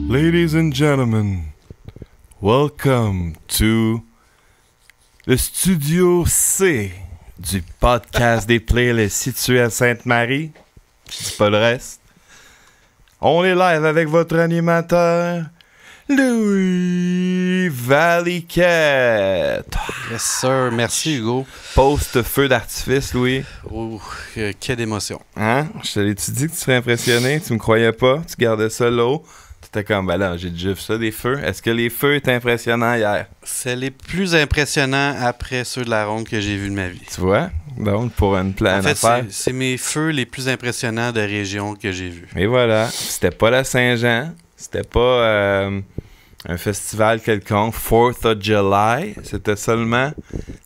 Ladies and gentlemen, welcome to le studio C du podcast des playlists situé à Sainte-Marie. Je dis pas le reste. On est live avec votre animateur, Louis Valiquette. Yes sir, merci Hugo. Post-feu d'artifice, Louis. Oh, quelle émotion. Hein? Je te l'ai-tu dit que tu serais impressionné? Tu me croyais pas? Tu gardais ça là-haut? T'étais comme, ben là, j'ai déjà vu ça, des feux. Est-ce que les feux étaient impressionnants hier? C'est les plus impressionnants après ceux de la ronde que j'ai vus de ma vie. Tu vois? Donc, pour une planète. En fait, c'est mes feux les plus impressionnants de région que j'ai vus. Et voilà. C'était pas la Saint-Jean. C'était pas un festival quelconque. 4th of July. C'était seulement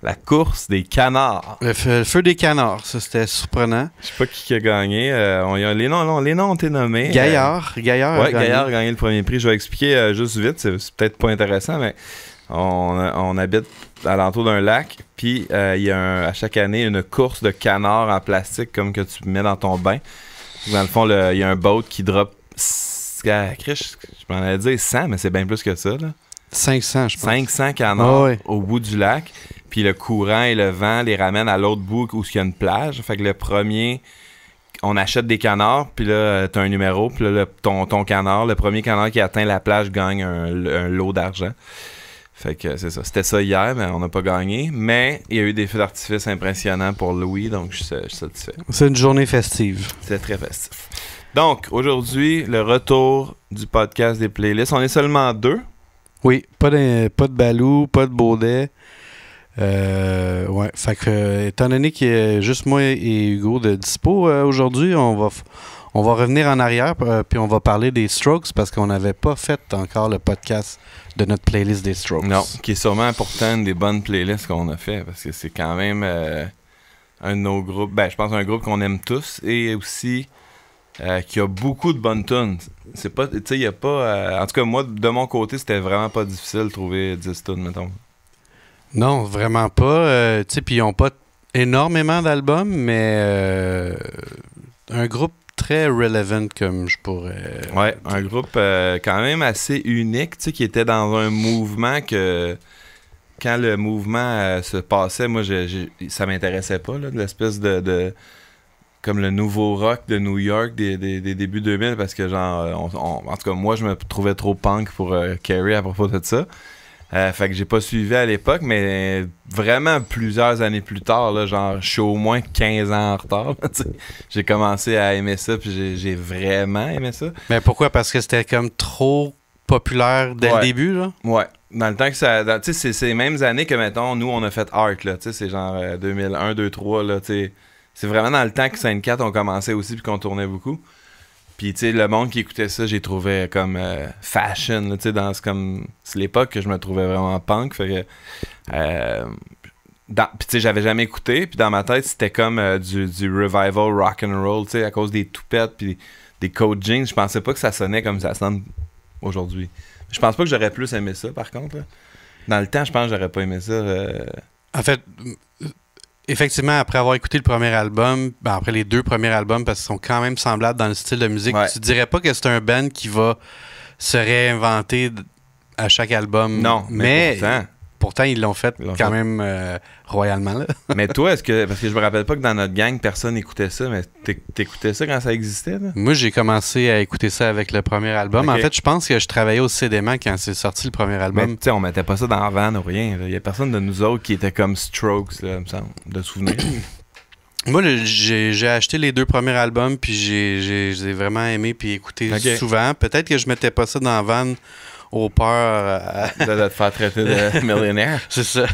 la course des canards. Le feu des canards, ça c'était surprenant. Je sais pas qui a gagné. Les noms ont été nommés. Gaillard. Gaillard a gagné le premier prix. Je vais expliquer juste vite. C'est peut-être pas intéressant, mais on habite alentour d'un lac. Puis il y a à chaque année une course de canards en plastique comme que tu mets dans ton bain. Dans le fond, il y a un boat qui drop... Je m'en allais dire 100, mais c'est bien plus que ça. Là. 500, je pense. 500 canards au bout du lac. Puis le courant et le vent les ramènent à l'autre bout où il y a une plage. Fait que le premier, on achète des canards, puis là, t'as un numéro. Puis là, ton canard, le premier canard qui atteint la plage gagne un lot d'argent. Fait que c'est ça. C'était ça hier, mais on n'a pas gagné. Mais il y a eu des feux d'artifice impressionnants pour Louis, donc je suis satisfait. C'est une journée festive. C'est très festif. Donc, aujourd'hui, le retour du podcast des playlists. On est seulement deux. Oui, pas de Balou, pas de Baudet. Ouais, fait que, étant donné qu'il y a juste moi et Hugo de dispo aujourd'hui, on va revenir en arrière puis on va parler des Strokes parce qu'on n'avait pas fait encore le podcast de notre playlist des Strokes. Non, qui est sûrement pourtant une des bonnes playlists qu'on a fait parce que c'est quand même un de nos groupes. Ben, je pense un groupe qu'on aime tous et aussi qui a beaucoup de bonnes tunes. C'est pas, tu sais, il y a pas. En tout cas, moi, de mon côté, c'était vraiment pas difficile de trouver 10 tunes, mettons. Non, vraiment pas. Tu sais, puis ils n'ont pas énormément d'albums, mais un groupe très relevant comme je pourrais... Ouais, un groupe quand même assez unique, tu sais, qui était dans un mouvement que... Quand le mouvement se passait, moi, ça m'intéressait pas, là, de l'espèce de comme le nouveau rock de New York des débuts 2000, parce que, genre, en tout cas, moi, je me trouvais trop punk pour Carrie à propos de ça. Fait que j'ai pas suivi à l'époque, mais vraiment plusieurs années plus tard, là, genre, je suis au moins 15 ans en retard. Là, j'ai commencé à aimer ça, puis j'ai vraiment aimé ça. Mais pourquoi? Parce que c'était comme trop populaire dès le début, là? Ouais. Dans le temps que ça... Tu sais, c'est ces mêmes années que, mettons, nous, on a fait Art, là. Tu sais, c'est genre 2001, 2003, là, tu sais. C'est vraiment dans le temps que Sainte 4 on commençait aussi, puis qu'on tournait beaucoup. Puis, tu sais, le monde qui écoutait ça, j'ai trouvé comme fashion, tu sais, c'est l'époque que je me trouvais vraiment punk, fait que... puis, tu sais, j'avais jamais écouté, puis dans ma tête, c'était comme du revival rock and roll, tu sais, à cause des toupettes, puis des coat jeans, je pensais pas que ça sonnait comme ça sonne aujourd'hui. Je pense pas que j'aurais plus aimé ça, par contre, là. Dans le temps, je pense que j'aurais pas aimé ça. En fait... Effectivement, après avoir écouté le premier album, après les deux premiers albums, parce qu'ils sont quand même semblables dans le style de musique, tu dirais pas que c'est un band qui va se réinventer à chaque album. Non, mais pourtant ils l'ont fait quand même royalement. Là. Mais toi, parce que je me rappelle pas que dans notre gang, personne n'écoutait ça, mais t'écoutais ça quand ça existait? Là? Moi, j'ai commencé à écouter ça avec le premier album. Okay. En fait, je pense que je travaillais au CDMA quand c'est sorti le premier album. Mais tu sais, on mettait pas ça dans la van ou rien. Il y a personne de nous autres qui était comme Strokes, là, me semble, de souvenirs. Moi, j'ai acheté les deux premiers albums, puis j'ai vraiment aimé puis écouté souvent. Peut-être que je mettais pas ça dans la van au peur de te faire traiter de millionnaire. C'est ça.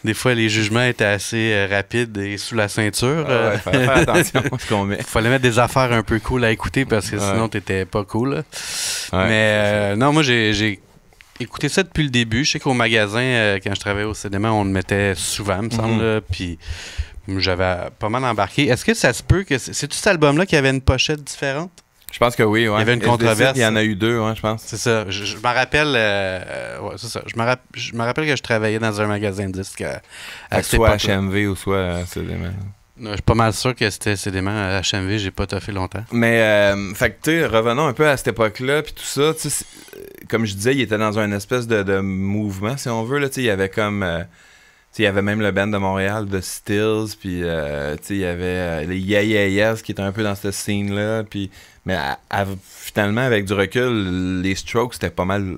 Des fois, les jugements étaient assez rapides et sous la ceinture. Fallait faire attention à ce qu'on met. Fallait mettre des affaires un peu cool à écouter parce que sinon, t'étais pas cool. Là. Mais non, moi, j'ai écouté ça depuis le début. Je sais qu'au magasin, quand je travaillais au cinéma, on le mettait souvent, me semble. Puis j'avais pas mal embarqué. Est-ce que ça se peut que... C'est-tu cet album-là qui avait une pochette différente? Je pense que oui, ouais. Il y avait une controverse. Il y en a eu deux, ouais, je pense. C'est ça. Je me rappelle... ouais, c'est ça. Je me rappelle que je travaillais dans un magasin de disques à soit HMV ou soit CDMA. Je suis pas mal sûr que c'était CDMA à HMV. J'ai pas toffé longtemps. Mais, fait que, tu sais, revenons un peu à cette époque-là, puis tout ça. comme je disais, il était dans un espèce de mouvement, si on veut. Là, il y avait comme... il y avait même le band de Montréal, de Stills, puis il y avait les Yeah Yeah Yeahs qui étaient un peu dans cette scene-là. Puis, mais finalement, avec du recul, les Strokes, c'était pas mal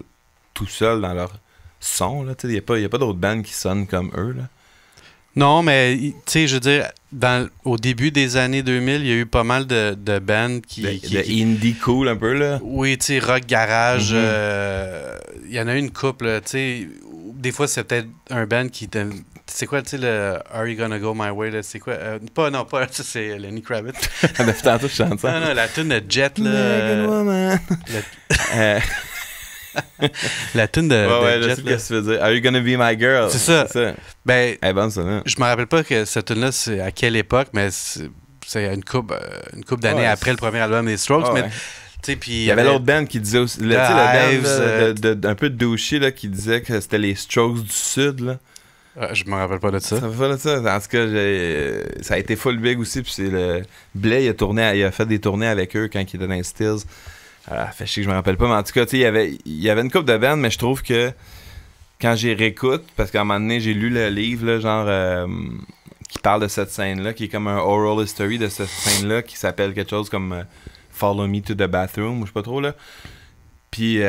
tout seul dans leur son. Il n'y a pas d'autres bands qui sonnent comme eux. Là. Non, mais tu sais, je veux dire, au début des années 2000, il y a eu pas mal de bands qui... indie cool un peu, là. Oui, tu sais, rock garage. Il y en a eu une couple, tu sais. Des fois, c'est peut-être un band qui... C'est quoi, tu sais, le Are You Gonna Go My Way, là? C'est quoi? Pas ça, c'est Lenny Kravitz. Depuis tantôt, je chante ça. Non, la tune de Jet, là. La tune de je Jet, sais qu'est-ce que tu veux dire. Are You Gonna Be My Girl? C'est ça. Ben, elle est bonne, ça, là. Je me rappelle pas que cette tune-là, c'est à quelle époque, mais c'est une couple d'années après le premier album des Strokes. Mais, puis il y avait l'autre band qui disait aussi... le band un peu douché, là, qui disait que c'était les Strokes du Sud, là. Je me rappelle pas de ça. Ça me fait de ça. En tout cas, ça a été full big aussi. Puis Blais, il a fait des tournées avec eux quand il était dans les Stills. Fait chier que je me rappelle pas. Mais en tout cas, il y avait une couple de bandes, mais je trouve que quand j'y réécoute, parce qu'à un moment donné, j'ai lu le livre, là, genre, qui parle de cette scène-là, qui est comme un oral history de cette scène-là, qui s'appelle quelque chose comme Follow Me to the Bathroom, ou je sais pas trop, là. Puis...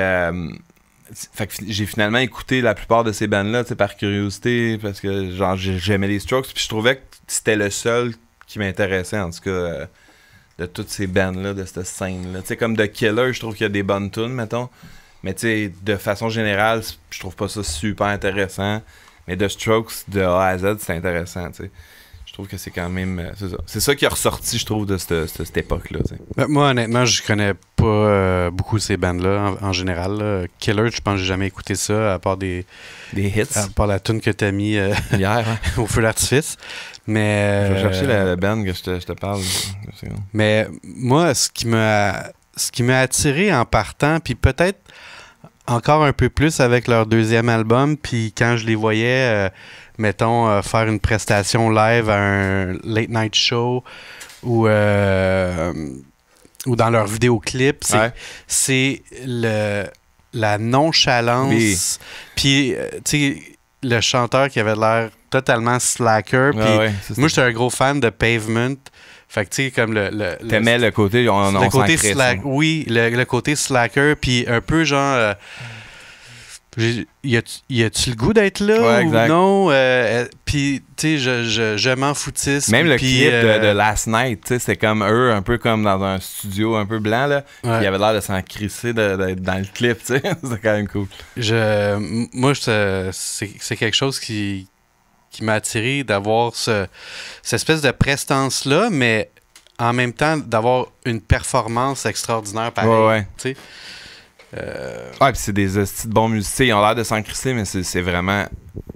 fait que j'ai finalement écouté la plupart de ces bands-là, par curiosité, parce que genre j'aimais les Strokes, puis je trouvais que c'était le seul qui m'intéressait, en tout cas, de toutes ces bands-là, de cette scène-là. Tu sais, comme The Killer, je trouve qu'il y a des bonnes tunes, mettons, mais tu sais, de façon générale, je trouve pas ça super intéressant, mais The Strokes, de A à Z, c'est intéressant, tu sais. Je trouve que c'est quand même... c'est ça qui est ressorti, je trouve, de cette époque-là. Moi, honnêtement, je connais pas beaucoup ces bandes-là, en général. Là. Killer, je pense que j'ai jamais écouté ça, à part des hits. À part la tune que t'as mis hier, hein? au feu d'artifice. Mais... Je vais chercher la band que je te parle. Mais moi, ce qui m'a attiré en partant, puis peut-être encore un peu plus avec leur deuxième album, puis quand je les voyais... mettons, faire une prestation live à un late night show ou dans leur vidéoclip, c'est la nonchalance. Puis, tu sais, le chanteur qui avait l'air totalement slacker. Puis, moi, j'étais un gros fan de Pavement. Fait que, tu sais, comme t'aimais le côté, on côté oui, le côté slacker, puis un peu genre... y a-tu le goût d'être là ou non? Puis, tu sais, je m'en foutisse. Même le clip de Last Night, tu sais, c'était comme eux, un peu comme dans un studio un peu blanc, là. Puis il avait l'air de s'en crisser dans le clip, tu sais. C'était quand même cool. Moi, c'est quelque chose qui m'a attiré d'avoir cette espèce de prestance-là, mais en même temps, d'avoir une performance extraordinaire pareil. Tu sais. Puis c'est des bons musiciens. Ils ont l'air de s'en crisser, mais c'est vraiment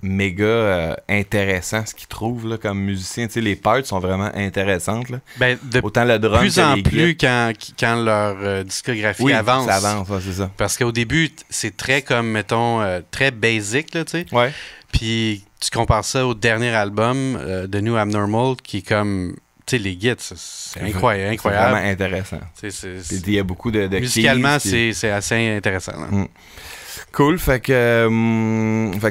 méga intéressant ce qu'ils trouvent là, comme musiciens. Les parts sont vraiment intéressantes. Là. Autant le drum plus en plus quand leur discographie avance. Ça avance, c'est ça. Parce qu'au début, c'est très comme, mettons, très basic, là, tu sais. Ouais. Puis tu compares ça au dernier album, The New Abnormal, qui est comme... Tu sais, les guides, c'est incroyable. C'est vraiment intéressant. Il y a beaucoup de musicalement, c'est assez intéressant. Cool, fait que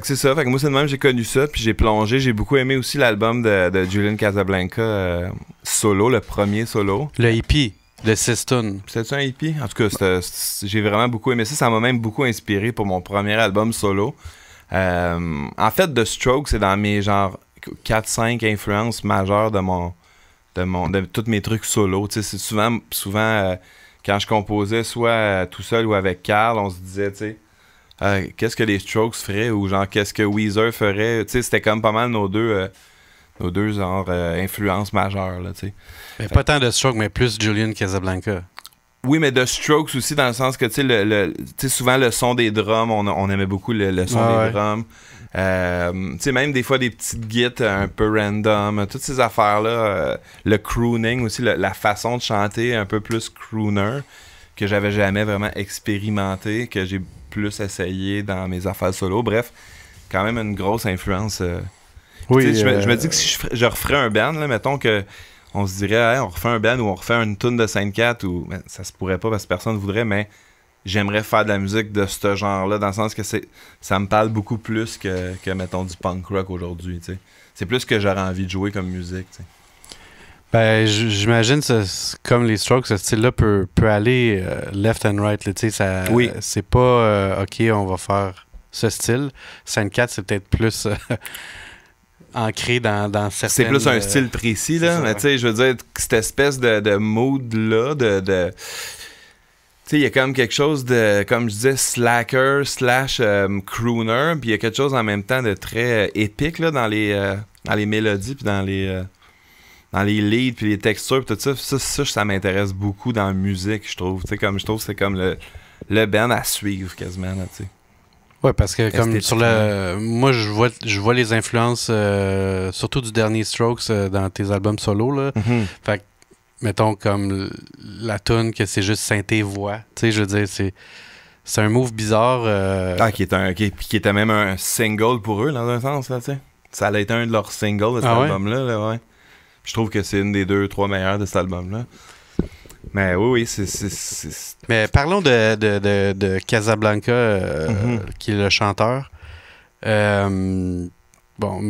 c'est ça. Fait que moi, c'est de même, j'ai connu ça, puis j'ai plongé. J'ai beaucoup aimé aussi l'album de Julian Casablanca solo, le premier solo. Le EP de 6 tunes. C'était un EP? En tout cas, j'ai vraiment beaucoup aimé ça. Ça m'a même beaucoup inspiré pour mon premier album solo. En fait, The Strokes, c'est dans mes genre 4-5 influences majeures de tous mes trucs solo. C'est souvent quand je composais soit tout seul ou avec Carl, on se disait, tu sais, qu'est-ce que les Strokes feraient ou genre qu'est-ce que Weezer ferait. Tu sais, c'était comme pas mal nos deux genre influences majeures, là, tu sais. Mais pas tant de Strokes, mais plus Julian Casablanca. Oui, mais de Strokes aussi, dans le sens que, tu sais, souvent le son des drums, on aimait beaucoup le son des drums. Tu sais, même des fois des petites guites un peu random, toutes ces affaires-là, le crooning aussi, la façon de chanter un peu plus crooner, que j'avais jamais vraiment expérimenté, que j'ai plus essayé dans mes affaires solo. Bref, quand même une grosse influence. Oui, je me dis que si je referais un band, là, mettons que on se dirait, hey, on refait un band ou on refait une tune de 5-4, ou ben, ça se pourrait pas parce que personne ne voudrait, mais j'aimerais faire de la musique de ce genre-là, dans le sens que ça me parle beaucoup plus que mettons, du punk rock aujourd'hui, tu sais. C'est plus que j'aurais envie de jouer comme musique, tu sais. Ben, j'imagine comme les Strokes, ce style-là peut aller left and right. Là, oui. C'est pas OK, on va faire ce style. 5-4, c'est peut-être plus ancré dans certaines... C'est plus un style précis, là. Mais tu sais, je veux dire, cette espèce de mood-là, tu sais, il y a comme quelque chose de, comme je disais, slacker / crooner, puis il y a quelque chose en même temps de très épique là, dans les mélodies, puis dans les leads, puis les textures, puis tout ça. Ça m'intéresse beaucoup dans la musique, je trouve. Tu sais, comme je trouve que c'est comme le band à suivre quasiment, là, tu sais. Ouais, parce que comme sur moi, je vois les influences, surtout du dernier Strokes dans tes albums solo, là. Mm-hmm. Fait que, mettons, comme la tune que c'est juste synthé-voix. Tu sais, je veux dire, c'est un move bizarre. Qui était même un single pour eux, dans un sens, là, tu sais. Ça a été un de leurs singles de cet album-là, là, ouais. Je trouve que c'est une des 2-3 meilleures de cet album-là. Mais oui, c'est... Mais parlons de Casablanca, qui est le chanteur. Bon,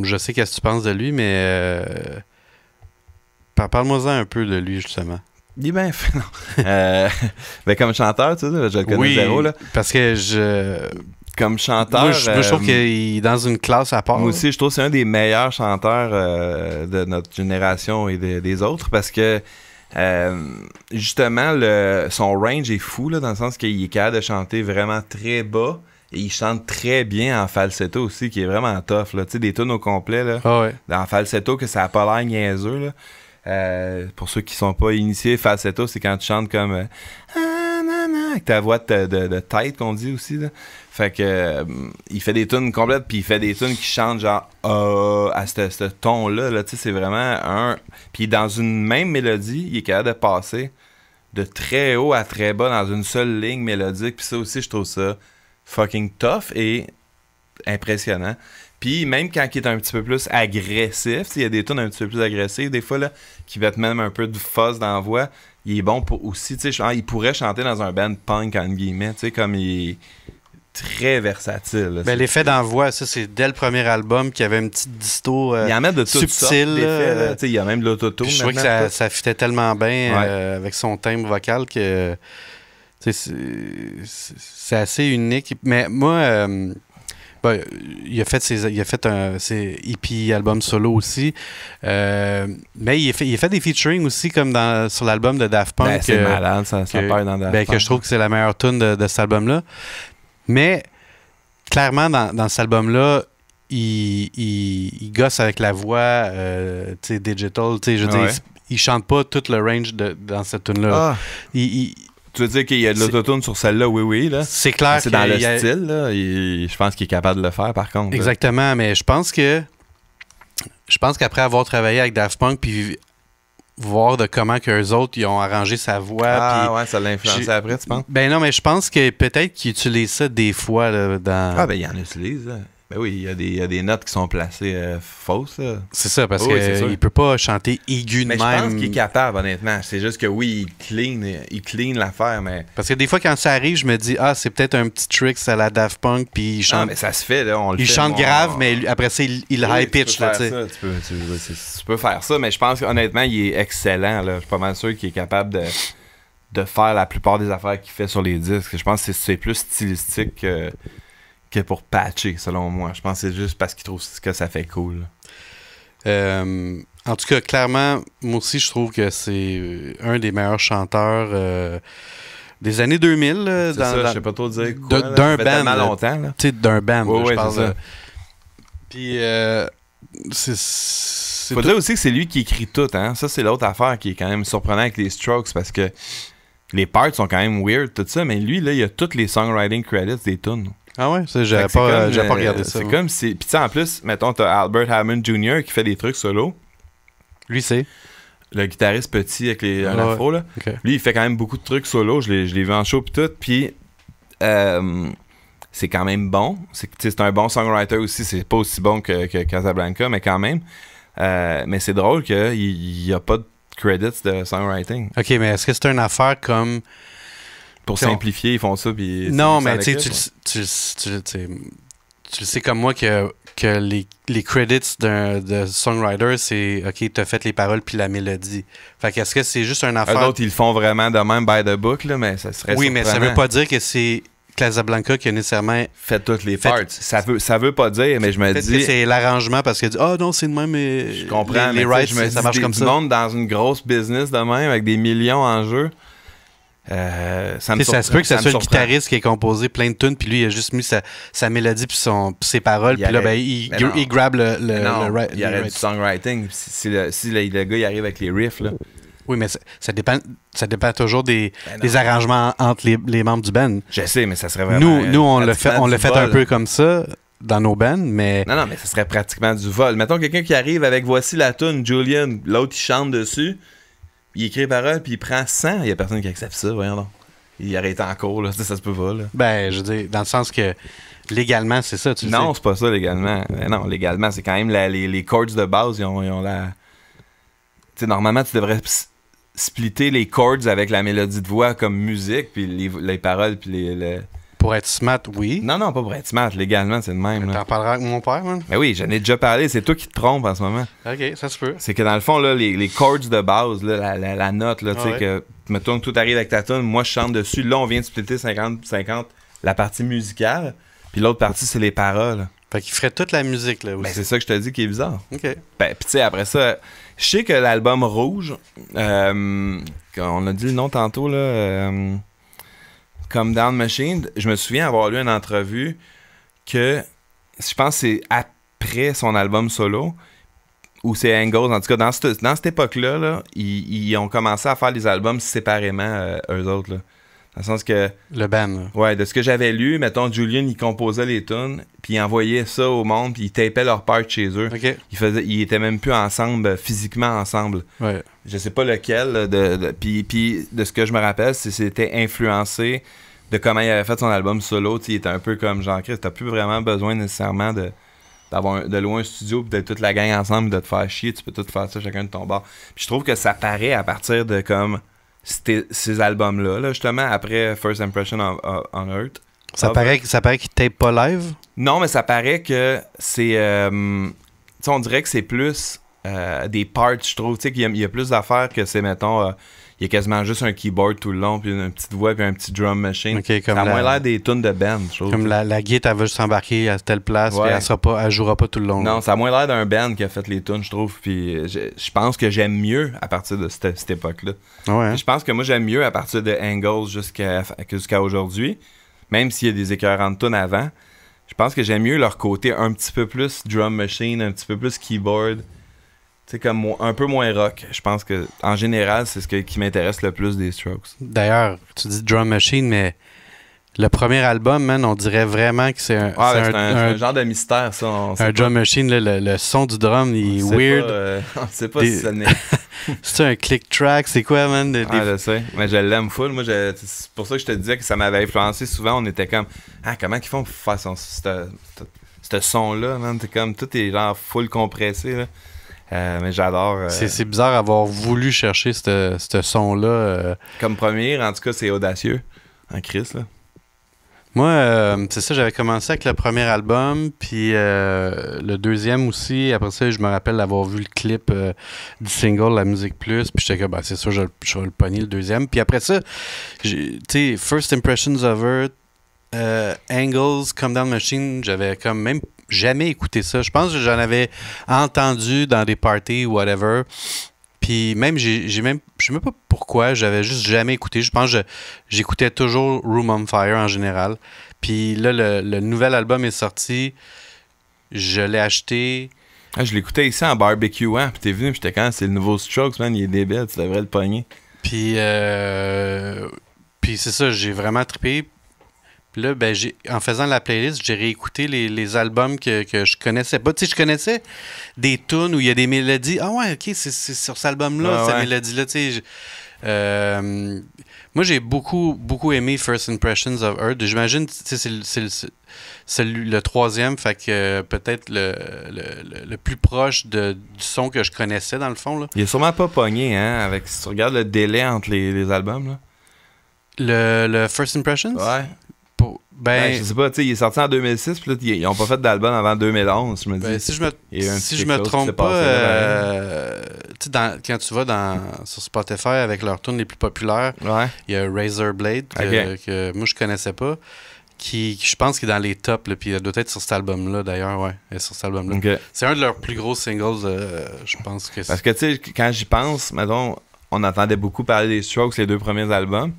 je sais qu'est-ce que tu penses de lui, mais parle-moi-en un peu de lui, justement. Il est bien fait, non. Ben, comme chanteur, tu sais, je le connais zéro, là. Parce que comme chanteur... Moi, je trouve qu'il est dans une classe à part. Moi aussi, je trouve que c'est un des meilleurs chanteurs de notre génération et des autres, parce que justement, son range est fou, là, dans le sens qu'il est capable de chanter vraiment très bas, et il chante très bien en falsetto aussi, qui est vraiment tough, là. Tu sais, des tunes au complet, là, en falsetto, que ça n'a pas l'air niaiseux, là. Pour ceux qui sont pas initiés, falsetto, c'est quand tu chantes comme... avec ta voix de tête, qu'on dit aussi, là. Fait que il fait des tunes complètes, puis il fait des tunes qui chantent genre à ce ton-là, là, tu sais, c'est vraiment un... Puis dans une même mélodie, il est capable de passer de très haut à très bas dans une seule ligne mélodique, puis ça aussi, je trouve ça fucking tough et impressionnant. Puis même quand il est un petit peu plus agressif, il y a des tunes un petit peu plus agressives, des fois, là, qui mettent même un peu de fuzz dans la voix, il est bon pour aussi, tu sais, il pourrait chanter dans un band punk, entre guillemets, tu sais, comme il est très versatile. Là, ben, l'effet d'envoi, ça, c'est dès le premier album qu'il y avait une petite disto il y en a de toutes subtile. Sortes il y a même de l'autotune. Je trouvais que ça fitait tellement bien avec son timbre vocal que c'est assez unique. Mais moi, il a fait ses hippie album solo aussi. Mais il a fait des featuring aussi, comme sur l'album de Daft Punk. Ben, c'est malade, ça part dans Daft Punk. Que je trouve que c'est la meilleure tune de cet album-là. Mais clairement, dans cet album-là, il gosse avec la voix digital. Je veux dire, il chante pas tout le range dans cette tune-là. Tu veux dire qu'il y a de l'autotune sur celle-là, oui, là. C'est clair. C'est dans le style, là. Je pense qu'il est capable de le faire, par contre. Exactement, mais je pense qu'après avoir travaillé avec Daft Punk, puis voir de comment qu'eux autres ils ont arrangé sa voix. Ouais, ça l'a influencé après, tu penses? Ben non, mais je pense que peut-être qu'ils utilisent ça des fois là, dans... ben il en utilise, là. Ben oui, il y a des notes qui sont placées fausses, là. C'est ça, parce qu'il peut pas chanter aigu de même. Mais je pense qu'il est capable, honnêtement. C'est juste que oui, il clean l'affaire, mais... Parce que des fois, quand ça arrive, je me dis, c'est peut-être un petit trick à la Daft Punk, puis il chante... Non, mais ça se fait, là, on le fait. Il chante grave, mais après ça, il high pitch, là, tu sais. Tu peux faire ça, mais je pense qu'honnêtement, il est excellent, là. Je suis pas mal sûr qu'il est capable de faire la plupart des affaires qu'il fait sur les disques. Je pense que c'est plus stylistique que pour patcher, selon moi. Je pense que c'est juste parce qu'il trouve que ça fait cool. En tout cas, clairement, moi aussi, je trouve que c'est un des meilleurs chanteurs des années 2000. C'est ça, je sais pas trop dire quoi. D'un band. Tellement longtemps. Tu sais, d'un band, je parle. C'est ça. Puis, faut dire aussi que c'est lui qui écrit tout, hein. Ça, c'est l'autre affaire qui est quand même surprenant avec les Strokes, parce que les parts sont quand même weird, tout ça, mais lui, là, il a tous les songwriting credits des tunes. Ah ouais, ça, j'avais pas regardé ça. C'est comme si... Puis tu sais, en plus, mettons, t'as Albert Hammond Jr. qui fait des trucs solo. Lui, c'est? Le guitariste petit avec un afro, là. Okay. Lui, il fait quand même beaucoup de trucs solo. Je l'ai vu en show pis tout. Puis c'est quand même bon. C'est un bon songwriter aussi. C'est pas aussi bon que Casablanca, mais quand même. Mais c'est drôle qu'il n'y a pas de credits de songwriting. OK, mais est-ce que c'est une affaire comme... pour simplifier, ils font ça. Puis non, mais tu le sais comme moi que les credits de songwriter, c'est OK, t'as fait les paroles puis la mélodie. Fait qu'est-ce que c'est juste un affaire. Eux autres, ils le font vraiment de même by the book, là, mais ça serait oui, mais ça veut pas dire que c'est Casablanca qui a nécessairement fait toutes les parts. Ça veut pas dire, mais je me dis. Que c'est l'arrangement parce que non, c'est de même. Je comprends, les rights, ça marche comme ça. Du monde dans une grosse business de même avec des millions en jeu. Ça se peut que ça soit le guitariste qui ait composé plein de tunes, puis lui, il a juste mis sa mélodie puis ses paroles, puis là, il grabe le right. Il y aurait du songwriting. Si le gars il arrive avec les riffs, là. Oui, mais ça dépend toujours des arrangements entre les membres du band. Je sais, mais ça serait vraiment... Nous on l'a fait un peu comme ça dans nos bands, mais... Non, mais ça serait pratiquement du vol. Mettons quelqu'un qui arrive avec « Voici la tune, Julian », l'autre, il chante dessus, il écrit les paroles, puis il prend 100, il y a personne qui accepte ça, voyons donc. Il arrête en cours, là, ça se peut pas, là. Ben, je veux dire, dans le sens que légalement, c'est ça, tu sais. Non, c'est pas ça, légalement. Mais non, légalement, c'est quand même les chords de base, ils ont la... Tu sais, normalement, tu devrais splitter les chords avec la mélodie de voix comme musique, puis les paroles, puis les... Pour être smart, oui. Non, pas pour être smart. Légalement, c'est le même. T'en parleras avec mon père, man? Mais oui, j'en ai déjà parlé. C'est toi qui te trompes en ce moment. OK, ça se peut. C'est que dans le fond, là, les chords de base, là, la note, là, tu sais, que mettons que tout arrive avec ta tune, moi je chante dessus. Là, on vient de splitter 50-50 la partie musicale, puis l'autre partie, c'est les paroles. Fait qu'il ferait toute la musique, là, aussi. Ben, c'est ça que je te dis qui est bizarre. OK. Ben, puis tu sais, après ça, je sais que l'album Rouge, on a dit le nom tantôt, là... Come Down Machine, je me souviens avoir lu une entrevue que je pense que c'est après son album solo ou c'est Angles, en tout cas dans cette époque-là, là, ils ont commencé à faire les albums séparément, eux autres. Là. Dans le sens que... Le band. Là. Ouais, de ce que j'avais lu, mettons, Julian, il composait les tunes, puis il envoyait ça au monde, puis il tapait leur part chez eux. Okay. Ils étaient même plus ensemble, physiquement ensemble. Ouais. Je sais pas lequel, puis de ce que je me rappelle, c'était influencé de comment il avait fait son album solo. Il était un peu comme Jean-Christ, t'as plus vraiment besoin nécessairement d'avoir de louer un studio, puis d'être toute la gang ensemble, de te faire chier, tu peux tout faire ça chacun de ton bord. Puis je trouve que ça paraît à partir de comme ces albums-là, là, justement, après First Impression on Earth. Ça paraît qu'il tape pas live? Non, mais ça paraît que c'est... on dirait que c'est plus des parts, je trouve. Tu sais, qu'il y a plus d'affaires que c'est, mettons... il y a quasiment juste un keyboard tout le long, puis une petite voix, puis un petit drum machine. Okay, ça a moins l'air des tunes de band, je trouve. Comme la guitare, elle va juste embarquer à telle place, puis elle jouera pas tout le long. Non, ça a moins l'air d'un band qui a fait les tunes, je trouve. Puis je pense que j'aime mieux à partir de cette époque-là. Ouais, hein? Je pense que moi, j'aime mieux à partir de Angles jusqu'à aujourd'hui, même s'il y a des écœurantes tunes avant. Je pense que j'aime mieux leur côté un petit peu plus drum machine, un petit peu plus keyboard. Tu sais, comme un peu moins rock. Je pense que en général, c'est ce qui m'intéresse le plus des Strokes. D'ailleurs, tu dis drum machine, mais le premier album, man, on dirait vraiment que c'est un genre de mystère, ça. Un drum machine, là, le son du drum, il est weird. On sait pas si ça n'est... C'est un click track, c'est quoi, man? Je sais, mais je l'aime full. Moi, c'est pour ça que je te disais que ça m'avait influencé souvent. On était comme, comment ils font pour faire ce son-là, man? T'es comme, tout est genre full compressé, là. Mais j'adore. C'est bizarre d'avoir voulu chercher ce son-là. Comme premier, en tout cas, c'est audacieux. En Chris, là. Moi, c'est ça, j'avais commencé avec le premier album, puis le deuxième aussi. Après ça, je me rappelle d'avoir vu le clip du single La Musique Plus, puis j'étais comme, c'est sûr, je vais le pogner le deuxième. Puis après ça, tu sais, First Impressions of Earth, Angles, Come Down Machine, j'avais comme même jamais écouté ça. Je pense que j'en avais entendu dans des parties ou whatever. Puis même, je sais même pas pourquoi, j'avais juste jamais écouté. Je pense que j'écoutais toujours Room on Fire en général. Puis là, le nouvel album est sorti. Je l'ai acheté. Je l'écoutais ici en barbecue, hein. Puis t'es venu, puis j'étais quand c'est le nouveau Strokes, man. Il est débile, tu devrais le pogner. Puis c'est ça, j'ai vraiment trippé. Là, en faisant la playlist, j'ai réécouté les albums que je connaissais pas. Tu sais, je connaissais des tunes où il y a des mélodies. Ah ouais, ok, c'est sur cet album-là, cette mélodie-là. Tu sais, moi, j'ai beaucoup aimé First Impressions of Earth. J'imagine, tu sais, c'est le troisième, fait que peut-être le plus proche du son que je connaissais, dans le fond. Là. Il est sûrement pas pogné, hein, si tu regardes le délai entre les albums, là. Le First Impressions? Ouais. Ben, je sais pas, tu sais, il est sorti en 2006, puis là, ils ont pas fait d'album avant 2011, je me dis. Si je me trompe pas, tu sais, quand tu vas sur Spotify avec leurs tunes les plus populaires, il y a Razorblade, que moi je connaissais pas, qui je pense qu'il est dans les tops, puis il doit être sur cet album-là d'ailleurs, sur cet album-là. Okay. C'est un de leurs plus gros singles, je pense que c'est. Parce que tu sais, quand j'y pense, mettons, on entendait beaucoup parler des Strokes, les 2 premiers albums.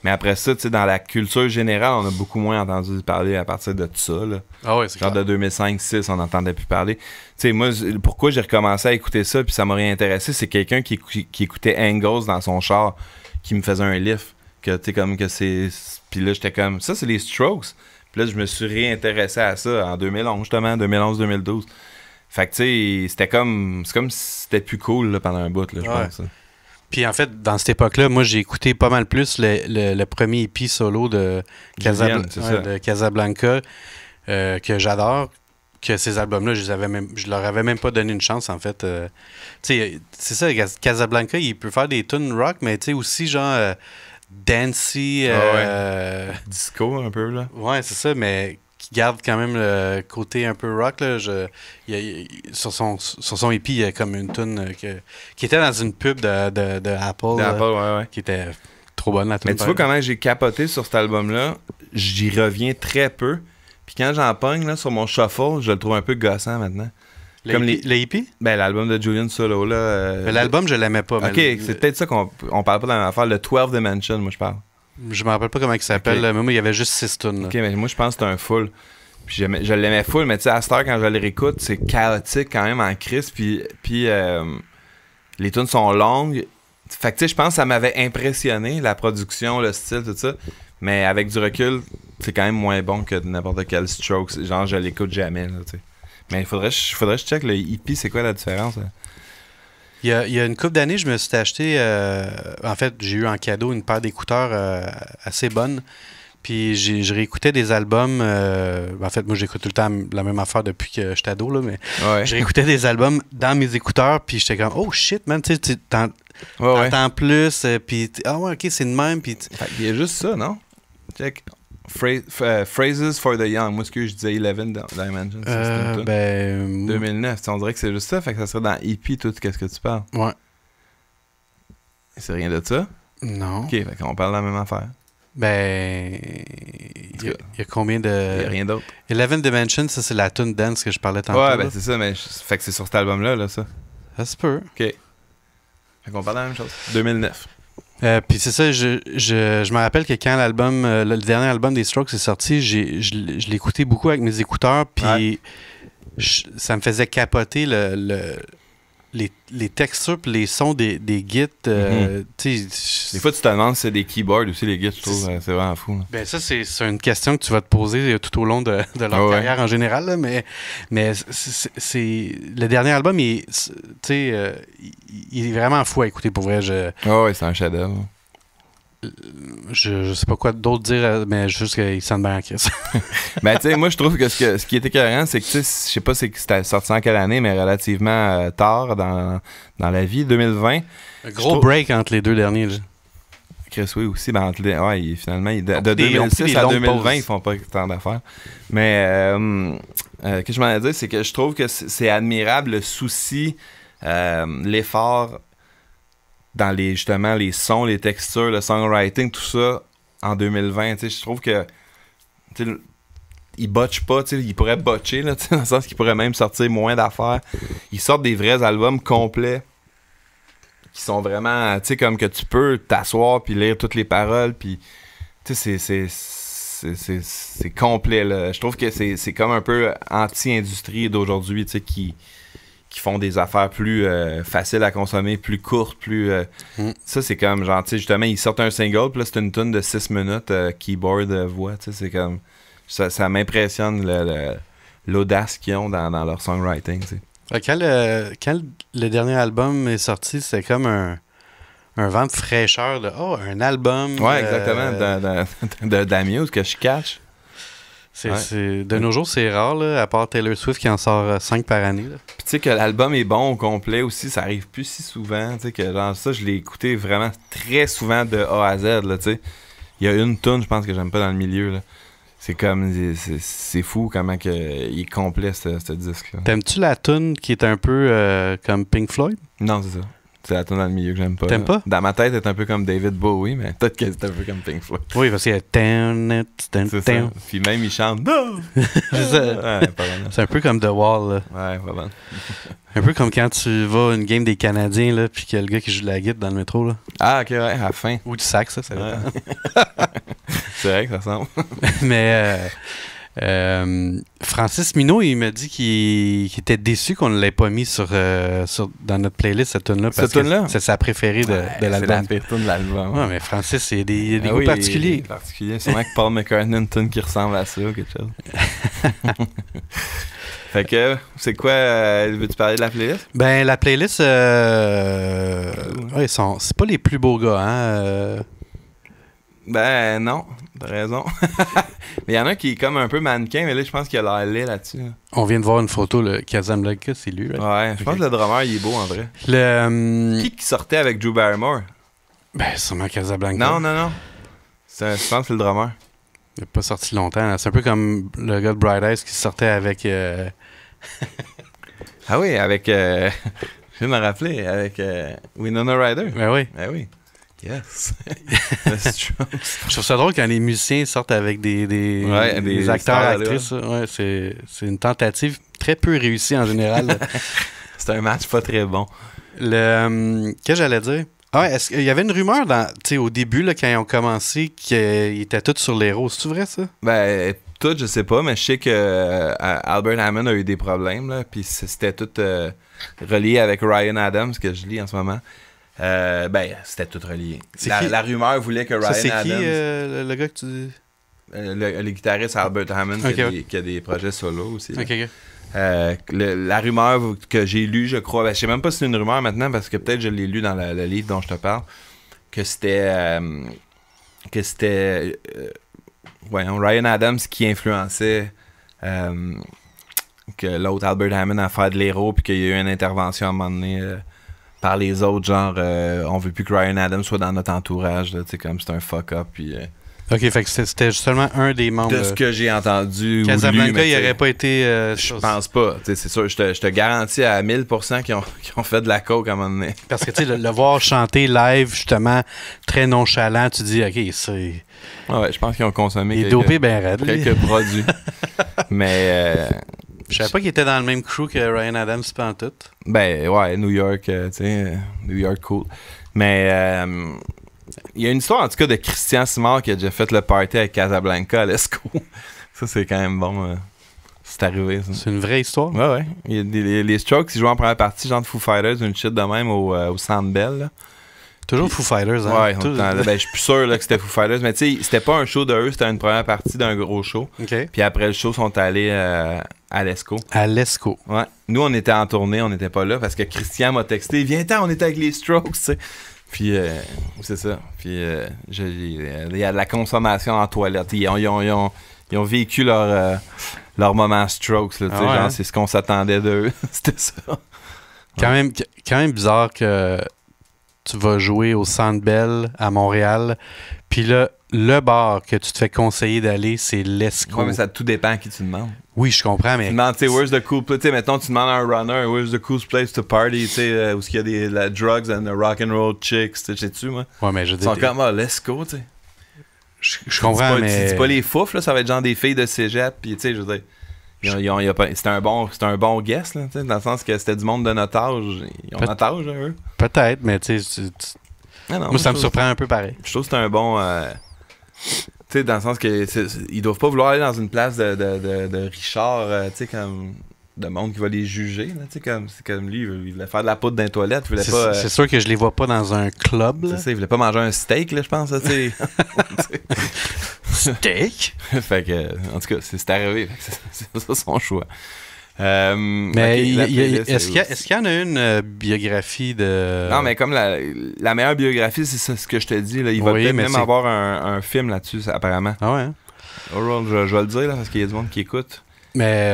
Mais après ça, tu sais, dans la culture générale, on a beaucoup moins entendu parler à partir de tout ça. Là. Ah ouais, c'est genre clair. de 2005-2006, on n'entendait plus parler. Tu sais, moi, pourquoi j'ai recommencé à écouter ça, puis ça m'a réintéressé, c'est quelqu'un qui écoutait Angles dans son char, qui me faisait un lift. Que, tu sais, comme que c'est... Puis là, j'étais comme, ça, c'est les Strokes. Puis là, je me suis réintéressé à ça en 2011, justement, 2011-2012. Fait que, tu sais, c'était comme... C'est comme si c'était plus cool là, pendant un bout, là, je pense. Puis en fait, dans cette époque-là, moi, j'ai écouté pas mal plus le premier EP solo de Casablanca, que j'adore, que ces albums-là, je leur avais même pas donné une chance, en fait. Tu sais, c'est ça, Casablanca, il peut faire des tunes rock, mais tu sais, aussi genre dancey. Disco, un peu, là. Ouais, c'est ça, mais qui garde quand même le côté un peu rock. Là. Sur son EP, il y a comme une tune qui était dans une pub de Apple. Qui était trop bonne, la tune. Mais tu vois comment j'ai capoté sur cet album-là, j'y reviens très peu. Puis quand j'en pogne là, sur mon shuffle, je le trouve un peu gossant maintenant. Le EP? Ben, l'album de Julian Solo, là. Mais l'album, je l'aimais pas. Ok, c'est peut-être ça qu'on parle pas dans l'affaire. Le 12 Dimension, moi, je parle. Je me rappelle pas comment il s'appelle, mais moi, il y avait juste 6 tunes. Ok, mais moi, je pense que c'était un full. Puis je l'aimais full, mais tu sais, à cette heure, quand je le réécoute, c'est chaotique quand même en crise. Puis les tunes sont longues. Fait que tu sais, je pense que ça m'avait impressionné, la production, le style, tout ça. Mais avec du recul, c'est quand même moins bon que n'importe quel Strokes. Genre, je l'écoute jamais, là, tu sais. Mais il faudrait que je check le EP, c'est quoi la différence? Là? Il y a une couple d'années, je me suis acheté... en fait, j'ai eu en cadeau une paire d'écouteurs assez bonne. Puis je réécoutais des albums... en fait, moi, j'écoute tout le temps la même affaire depuis que j'étais ado, là, mais je réécoutais des albums dans mes écouteurs, puis j'étais comme « Oh shit, man! » Tu sais, t'entends plus, puis « Ah ouais, OK, c'est de même. » Il y a juste ça, non? Check. Phrases for the Young. Moi, ce que je disais 11 Dimensions. 2009. On dirait que c'est juste ça. Fait que ça serait dans EP, tout. Qu'est-ce que tu parles? Ouais. C'est rien de ça? Non. Ok, fait qu'on parle de la même affaire. Ben. Il y a combien de. Il y a rien d'autre. 11 Dimensions, ça, c'est la tune dance que je parlais tantôt. Ouais, ben c'est ça. Mais fait que c'est sur cet album-là, là, ça. Ça se peut. Ok. Fait qu'on parle de la même chose. 2009. Puis c'est ça, je me rappelle que quand l'album, le dernier album des Strokes est sorti, je l'écoutais beaucoup avec mes écouteurs, puis ça me faisait capoter les textures et les sons des gits. Des fois, tu te demandes si c'est des keyboards aussi, les gits, je trouve. C'est vraiment fou. Là. Ben ça, c'est une question que tu vas te poser tout au long de leur carrière en général. Là, mais c'est le dernier album, il est vraiment fou à écouter pour vrai. Ouais, c'est un chef-d'œuvre. Je sais pas quoi d'autre dire, mais juste qu'il sonne bien en crise. Ben, tu sais, moi, je trouve que ce qui est écœurant, c'est que, tu sais, je sais pas si c'était sorti en quelle année, mais relativement tard dans la vie, 2020. Un gros break entre les deux derniers. Là. Chris, oui, aussi. Ben, finalement, de 2006 à 2020, ils font pas tant d'affaires. Mais, ce que je m'en ai dit, c'est que je trouve que c'est admirable le souci, l'effort dans justement les sons, les textures, le songwriting, tout ça en 2020. Je trouve que ils botchent pas, ils pourraient botcher là, dans le sens qu'ils pourraient même sortir moins d'affaires. Ils sortent des vrais albums complets qui sont vraiment, comme que tu peux t'asseoir puis lire toutes les paroles, puis c'est complet là. Je trouve que c'est comme un peu anti-industrie d'aujourd'hui, qui font des affaires plus faciles à consommer, plus courtes, plus... Ça, c'est comme, genre, tu sais, justement, ils sortent un single, puis là, c'est une tune de 6 minutes, keyboard, voix, tu sais, c'est comme... Ça m'impressionne l'audace qu'ils ont dans leur songwriting, tu sais. Quand le dernier album est sorti, c'était comme un vent de fraîcheur de « Oh, un album! » Ouais, exactement, d'Amuse que je catch. De nos jours, c'est rare, là, à part Taylor Swift qui en sort 5 par année. Puis tu sais que l'album est bon au complet aussi, ça arrive plus si souvent. Tu sais que genre ça, je l'ai écouté vraiment très souvent de A à Z, là, tu sais. Il y a une tune, je pense, que j'aime pas dans le milieu, là. C'est comme... C'est fou comment il est complet, ce disque-là. T'aimes-tu la tune qui est un peu comme Pink Floyd? Non, c'est ça. C'est la tune dans le milieu que j'aime pas. T'aimes pas? Dans ma tête, c'est un peu comme David Bowie, mais peut-être que c'est un peu comme Pink Floyd. Oui, parce qu'il y a... C'est ça. Puis même, il chante... Non! Ouais, pas mal. C'est un peu comme The Wall, là. Ouais, pas mal. Un peu comme quand tu vas à une game des Canadiens, là, puis qu'il y a le gars qui joue de la guitare dans le métro, là. Ah, ok, ouais, à la fin. Ou du sax, ça Ouais. dépend. C'est vrai que ça ressemble. Mais Francis Minot, il m'a dit qu'il était déçu qu'on ne l'ait pas mis dans notre playlist, cette tune-là. Parce que c'est sa préférée de l'album. C'est la pire tune de l'album. Ouais, mais Francis, il y a des goûts particuliers. Il est particulier. Sûrement que Paul McCartney a une tune qui ressemble à ça ou quelque chose. Fait que, c'est quoi, veux-tu parler de la playlist? Ben, la playlist, ouais, c'est pas les plus beaux gars, hein? Ben, non, t'as raison. Mais il y en a qui est comme un peu mannequin, mais là, je pense qu'il a l'air laid là-dessus. Là. On vient de voir une photo, le Casablanca, c'est lui, right? Ouais, je pense que le drummer, il est beau, en vrai. Qui sortait avec Drew Barrymore? Ben, sûrement Casablanca. Non. Je pense que c'est le drummer. Il n'a pas sorti longtemps. Là. C'est un peu comme le gars de Bright Eyes qui sortait avec... Ah oui, avec... je viens de me rappeler, avec Winona Ryder. Ben oui. Ben oui. Yes. Je trouve ça drôle quand les musiciens sortent avec des acteurs et actrices. Ouais, c'est une tentative très peu réussie en général. C'est un match pas très bon. Qu'est-ce que j'allais dire? Ah ouais, il y avait une rumeur au début, là, quand ils ont commencé, qu'ils étaient tous sur les roses. C'est vrai, ça? Ben, tout, je sais pas, mais je sais que Albert Hammond a eu des problèmes, là, puis c'était tout relié avec Ryan Adams, que je lis en ce moment. Ben, c'était tout relié. La rumeur voulait que Ryan Adams... C'est qui, le gars que tu dis? Le guitariste Albert Hammond, qui a des projets solo aussi. OK. La rumeur que j'ai lue, je crois, ben, je sais même pas si c'est une rumeur maintenant, parce que peut-être je l'ai lu dans le livre dont je te parle, que c'était Ryan Adams qui influençait que l'autre Albert Hammond à faire de l'héros, puis qu'il y a eu une intervention à un moment donné par les autres, genre on veut plus que Ryan Adams soit dans notre entourage, tu sais, comme c'est un fuck-up, puis... OK, fait que c'était seulement un des membres... De ce que j'ai entendu Casablanca, ou lu, il n'aurait pas été... je pense pas. C'est sûr, je te garantis à 1000% qu'ils ont fait de la coke à un moment donné. Parce que, tu sais, le voir chanter live, justement, très nonchalant, tu dis, OK, ça... Ouais, je pense qu'ils ont consommé il est dopé ben raide, quelques produits. Mais... je savais pas qu'il était dans le même crew que Ryan Adams, pas en tout. Ben, ouais, New York, tu sais, New York, cool. Mais... il y a une histoire, en tout cas, de Christian Simard qui a déjà fait le party avec Casablanca à l'Esco. Ça, c'est quand même bon. C'est arrivé, ça. C'est une vraie histoire? Ouais. Il y a les Strokes, ils jouaient en première partie, genre de Foo Fighters, une shit de même au Centre Bell. Là. Toujours Foo Fighters, hein? Ouais, ben, je suis plus sûr là, que c'était Foo Fighters, mais tu sais, c'était pas un show de eux, c'était une première partie d'un gros show. OK. Puis après le show, ils sont allés à l'Esco. À l'Esco. Ouais. Nous, on était en tournée, on n'était pas là, parce que Christian m'a texté, viens-t'en, on était avec les Strokes, tu sais. Puis, c'est ça. Puis, il y a de la consommation en toilette. Ils ont vécu leur moment Strokes. Là, genre, hein? C'est ce qu'on s'attendait d'eux. C'était ça. Quand même bizarre que tu vas jouer au Centre Bell à Montréal. Puis là, le bar que tu te fais conseiller d'aller, c'est l'Esco. Ouais, mais ça tout dépend à qui tu demandes. Oui, je comprends, mais... Tu demandes, tu sais, where's the cool place? Tu sais, mettons, tu demandes à un runner, where's the coolest place to party? Tu sais, où il y a la drugs and the rock and roll chicks, tu sais-tu, moi? Ouais, mais je dis... Ils sont comme, let's go, tu sais. Je comprends, mais... Tu dis pas les foufs, là, ça va être genre des filles de cégep, puis tu sais, je veux dire... C'était un bon guess, là, dans le sens que c'était du monde de notre âge. Ils ont notre âge, eux. Peut-être, mais tu sais... Moi, ça me surprend un peu pareil. Je trouve que c'est un bon... tu sais, dans le sens que ils doivent pas vouloir aller dans une place de Richard, tu sais, comme de monde qui va les juger, tu sais, comme c'est comme lui, il voulait faire de la poudre dans les toilettes, il voulait pas... C'est sûr que je les vois pas dans un club, là. C'est ça, il voulait pas manger un steak, là, je pense, tu sais. Steak? Fait que, en tout cas, c'est arrivé, c'est ça son choix. Mais est-ce qu'il y en a une biographie de... Non, mais comme la meilleure biographie, c'est ce que je te dis. Là. Il va peut-être même avoir un film là-dessus, apparemment. Ah ouais? Je vais le dire, là, parce qu'il y a du monde qui écoute. Mais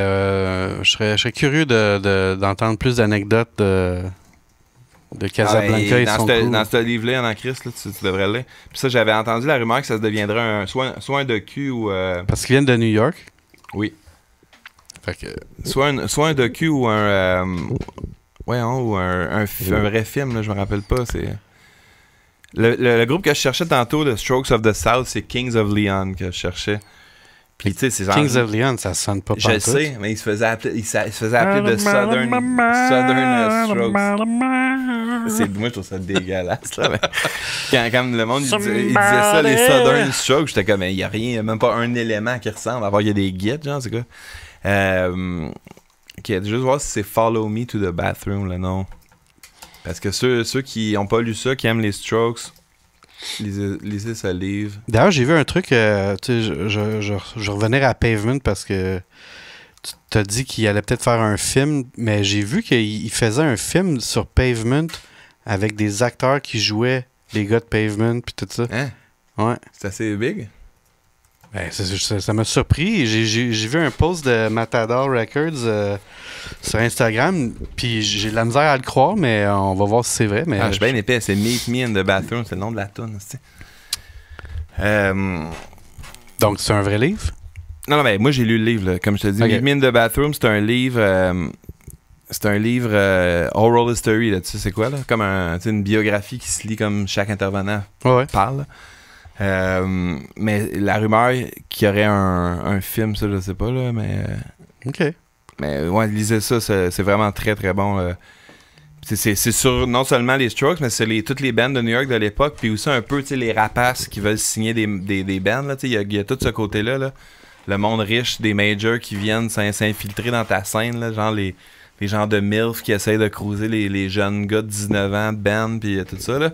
je serais curieux d'entendre plus d'anecdotes de Casablanca, ils sont cool. Dans ce livre-là, en Christ, là, tu devrais le lire. Puis ça, j'avais entendu la rumeur que ça deviendrait soit un docu ou... Parce qu'ils viennent de New York? Oui. Fait que... Soit un docu ou un... ou un vrai film, là, je me rappelle pas, c'est... Le groupe que je cherchais tantôt, The Strokes of the South, c'est Kings of Leon que je cherchais. Puis, tu sais, c'est genre... Kings of Leon, ça sonne pas Je le sais, mais il se faisait appeler The Southern Strokes. Moi, je trouve ça dégueulasse. Là, quand le monde il disait ça, les Southern Strokes, j'étais comme, il n'y a rien, même pas un élément qui ressemble, à part qu'il y a des guides, genre, c'est quoi. Ok, juste voir si c'est Follow Me to the Bathroom, le nom. Parce que ceux qui n'ont pas lu ça, qui aiment les Strokes, lisez ce livre. D'ailleurs, j'ai vu un truc, tu sais, je revenais à Pavement parce que tu t'as dit qu'il allait peut-être faire un film, mais j'ai vu qu'il faisait un film sur Pavement avec des acteurs qui jouaient les gars de Pavement puis tout ça. Hein? Ouais. C'est assez big? Ben, ça m'a surpris. J'ai vu un post de Matador Records sur Instagram, puis j'ai de la misère à le croire, mais on va voir si c'est vrai. Mais je suis bien épais, c'est Meet Me in the Bathroom, c'est le nom de la toune. Donc, c'est un vrai livre? Non, mais moi j'ai lu le livre, là. Comme je te dis. Okay. Meet Me in the Bathroom, c'est un livre... oral history, là, tu sais c'est quoi, là? Comme une biographie qui se lit comme chaque intervenant parle. Mais la rumeur qu'il y aurait un film, ça je sais pas, là, mais... OK. Mais ouais, lisez ça, c'est vraiment très très bon. C'est sur non seulement les Strokes, mais c'est toutes les bands de New York de l'époque, puis aussi un peu les rapaces qui veulent signer des bands. Il y a tout ce côté-là, là. Le monde riche des majors qui viennent s'infiltrer dans ta scène, là, genre les gens de MILF qui essayent de cruiser les jeunes gars de 19 ans de band, puis tout ça. Là.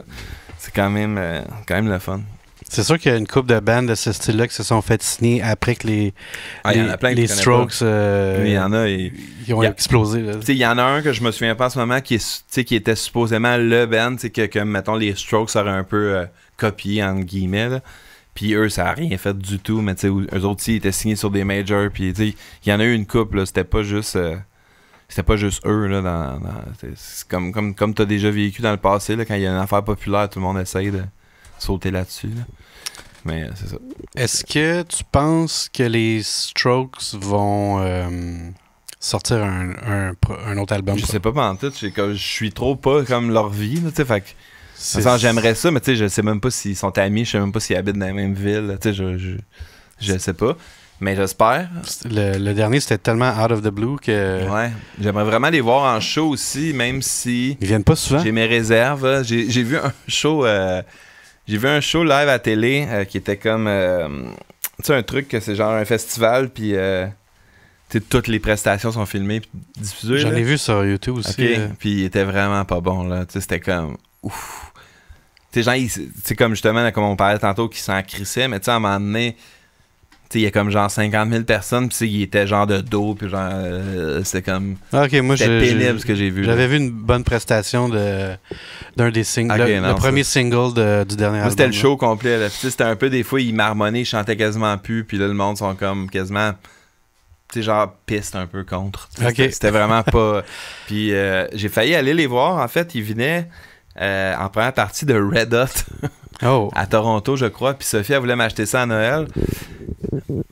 C'est quand même le fun. C'est sûr qu'il y a une couple de bandes de ce style-là qui se sont fait signer après que les Strokes il y en a, ils ont explosé. Il y en a un que je me souviens pas en ce moment qui était supposément le band que mettons, les Strokes auraient un peu copié, entre guillemets. Là. Puis eux, ça n'a rien fait du tout, mais eux autres, ils étaient signés sur des majors. Puis il y en a eu une couple, là, c'était pas juste eux. Là, c'est comme tu as déjà vécu dans le passé, là, quand il y a une affaire populaire, tout le monde essaye de sauter là-dessus. Là. Mais c'est ça. Est-ce que tu penses que les Strokes vont sortir un autre album? Je sais pas pantoute. Je suis trop pas comme leur vie. Là, fait que, j'aimerais ça, mais je sais même pas s'ils sont amis. Je sais même pas s'ils habitent dans la même ville. Je sais pas. Mais j'espère. Le dernier, c'était tellement out of the blue que... Ouais. J'aimerais vraiment les voir en show aussi, même si... Ils viennent pas souvent? J'ai mes réserves. J'ai vu un show... J'ai vu un show live à télé qui était comme... tu sais, un truc que c'est genre un festival, puis... toutes les prestations sont filmées puis diffusées. J'en ai vu sur YouTube aussi. Okay. Puis il était vraiment pas bon, là. Tu sais, c'était comme... Ouf. Tu sais, genre, c'est comme justement, là, comme on parlait tantôt, qui s'en crissait, mais tu sais, à un moment donné... Il y a comme genre 50 000 personnes, puis il était genre de dos, puis genre, c'était comme... Ok, moi, c'était pénible ce que j'ai vu. J'avais vu une bonne prestation d'un des singles, le premier single du dernier album. C'était le show complet, là. C'était un peu, des fois, il marmonnait, il chantait quasiment plus, puis là, le monde sont comme quasiment, tu sais, genre, piste un peu contre. Okay. C'était vraiment pas... Puis j'ai failli aller les voir, en fait, ils venaient en première partie de Red Hot. À Toronto, je crois. Puis Sophie, elle voulait m'acheter ça à Noël.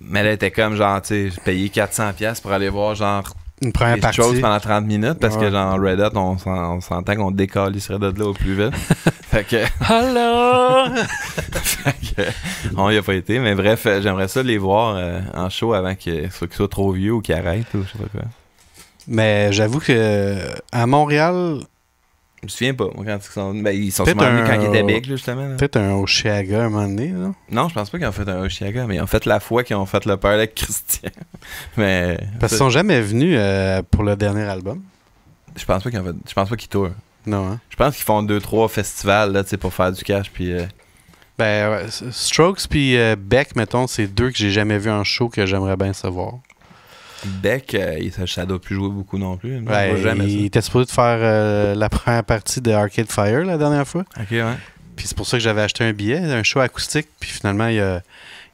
Mais elle était comme genre, tu sais, payer 400$ pour aller voir genre une première les partie Strokes pendant 30 minutes parce que genre Red Hot, on s'entend qu'on décalisserait de là au plus vite. Fait que... Hello! Fait que... On y a pas été. Mais bref, j'aimerais ça les voir en show avant qu'ils soient trop vieux ou qu'ils arrêtent ou je sais pas quoi. Mais j'avoue que à Montréal... Je me souviens pas, moi, quand ils sont sûrement venus quand ils étaient big, justement. Là. Peut-être un Osheaga un moment donné, là. Non, je pense pas qu'ils ont fait un Osheaga, mais ils ont fait la fois qu'ils ont fait le peur avec Christian. Mais... Parce qu'ils sont jamais venus pour le dernier album. Je pense pas qu'ils tournent. Non, hein? Je pense qu'ils font 2-3 festivals, là, tu sais, pour faire du cash, puis... Ben, ouais, Strokes puis Beck, mettons, c'est deux que j'ai jamais vu en show que j'aimerais bien savoir. Beck, ça doit plus jouer beaucoup non plus. Ouais, il était supposé de faire la première partie de Arcade Fire la dernière fois. Ok, ouais. Puis c'est pour ça que j'avais acheté un billet, un show acoustique. Puis finalement, il y a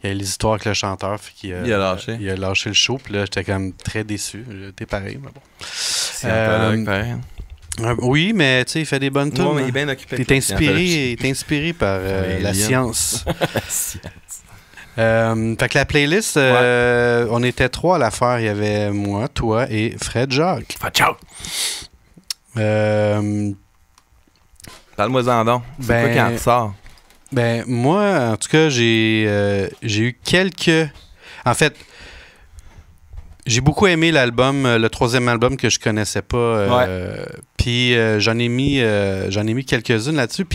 les histoires avec le chanteur. Il a lâché. Il a lâché le show. Puis là, j'étais quand même très déçu. J'étais pareil, mais bon. C'est pareil. Oui, mais tu sais, il fait des bonnes tunes. Ouais, mais il est bien occupé. Il est inspiré par la science. La science. Fait que la playlist, on était 3 à la faire. Il y avait moi, toi et Fred Jacques. Ciao! Parle-moi-en donc. C'est quoi qui en ressort? Ben, moi, en tout cas, j'ai eu quelques... En fait, j'ai beaucoup aimé l'album, le 3e album que je connaissais pas. Puis j'en ai mis quelques-unes là-dessus.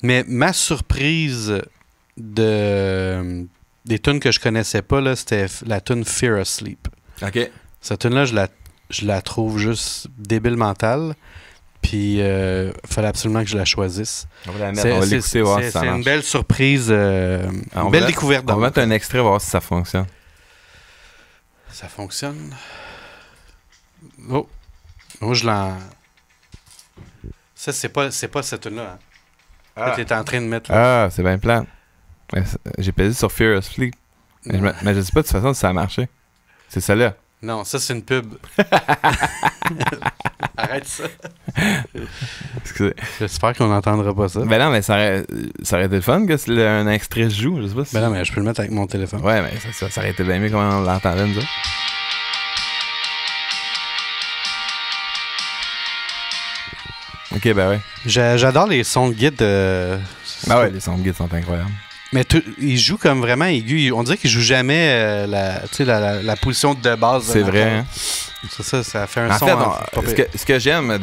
Mais ma surprise des tunes que je connaissais pas, là, c'était la tune Fear of Sleep. OK. Cette tune-là, je la trouve juste débile mentale. Puis, il fallait absolument que je la choisisse. On va la mettre, on va l'écouter, voir si ça marche. C'est une belle surprise, une belle découverte. On va mettre un extrait, voir si ça fonctionne. Ça fonctionne. Oh, je l'en... Ça, c'est pas cette tune-là. Hein. Ah. Tu es en train de mettre... Là. Ah, c'est bien plat. J'ai pesé sur Fear of Sleep. Mais je sais pas de toute façon si ça a marché. C'est celle-là. Non, ça, c'est une pub. Arrête ça. Excusez. J'espère qu'on n'entendra pas ça. Ben non, mais ça aurait été le fun que un extrait se joue. Je sais pas si... Ben non, mais je peux le mettre avec mon téléphone. Ouais, mais ça aurait été bien mieux comment on l'entendait, nous autres. Ok, ben ouais. J'adore les sons de guide. Ben ouais, les sons de guide sont incroyables. Mais il joue comme vraiment aigu. On dirait qu'il joue jamais la position de base. C'est vrai. Hein? Ça fait un son. En fait, ce que j'aime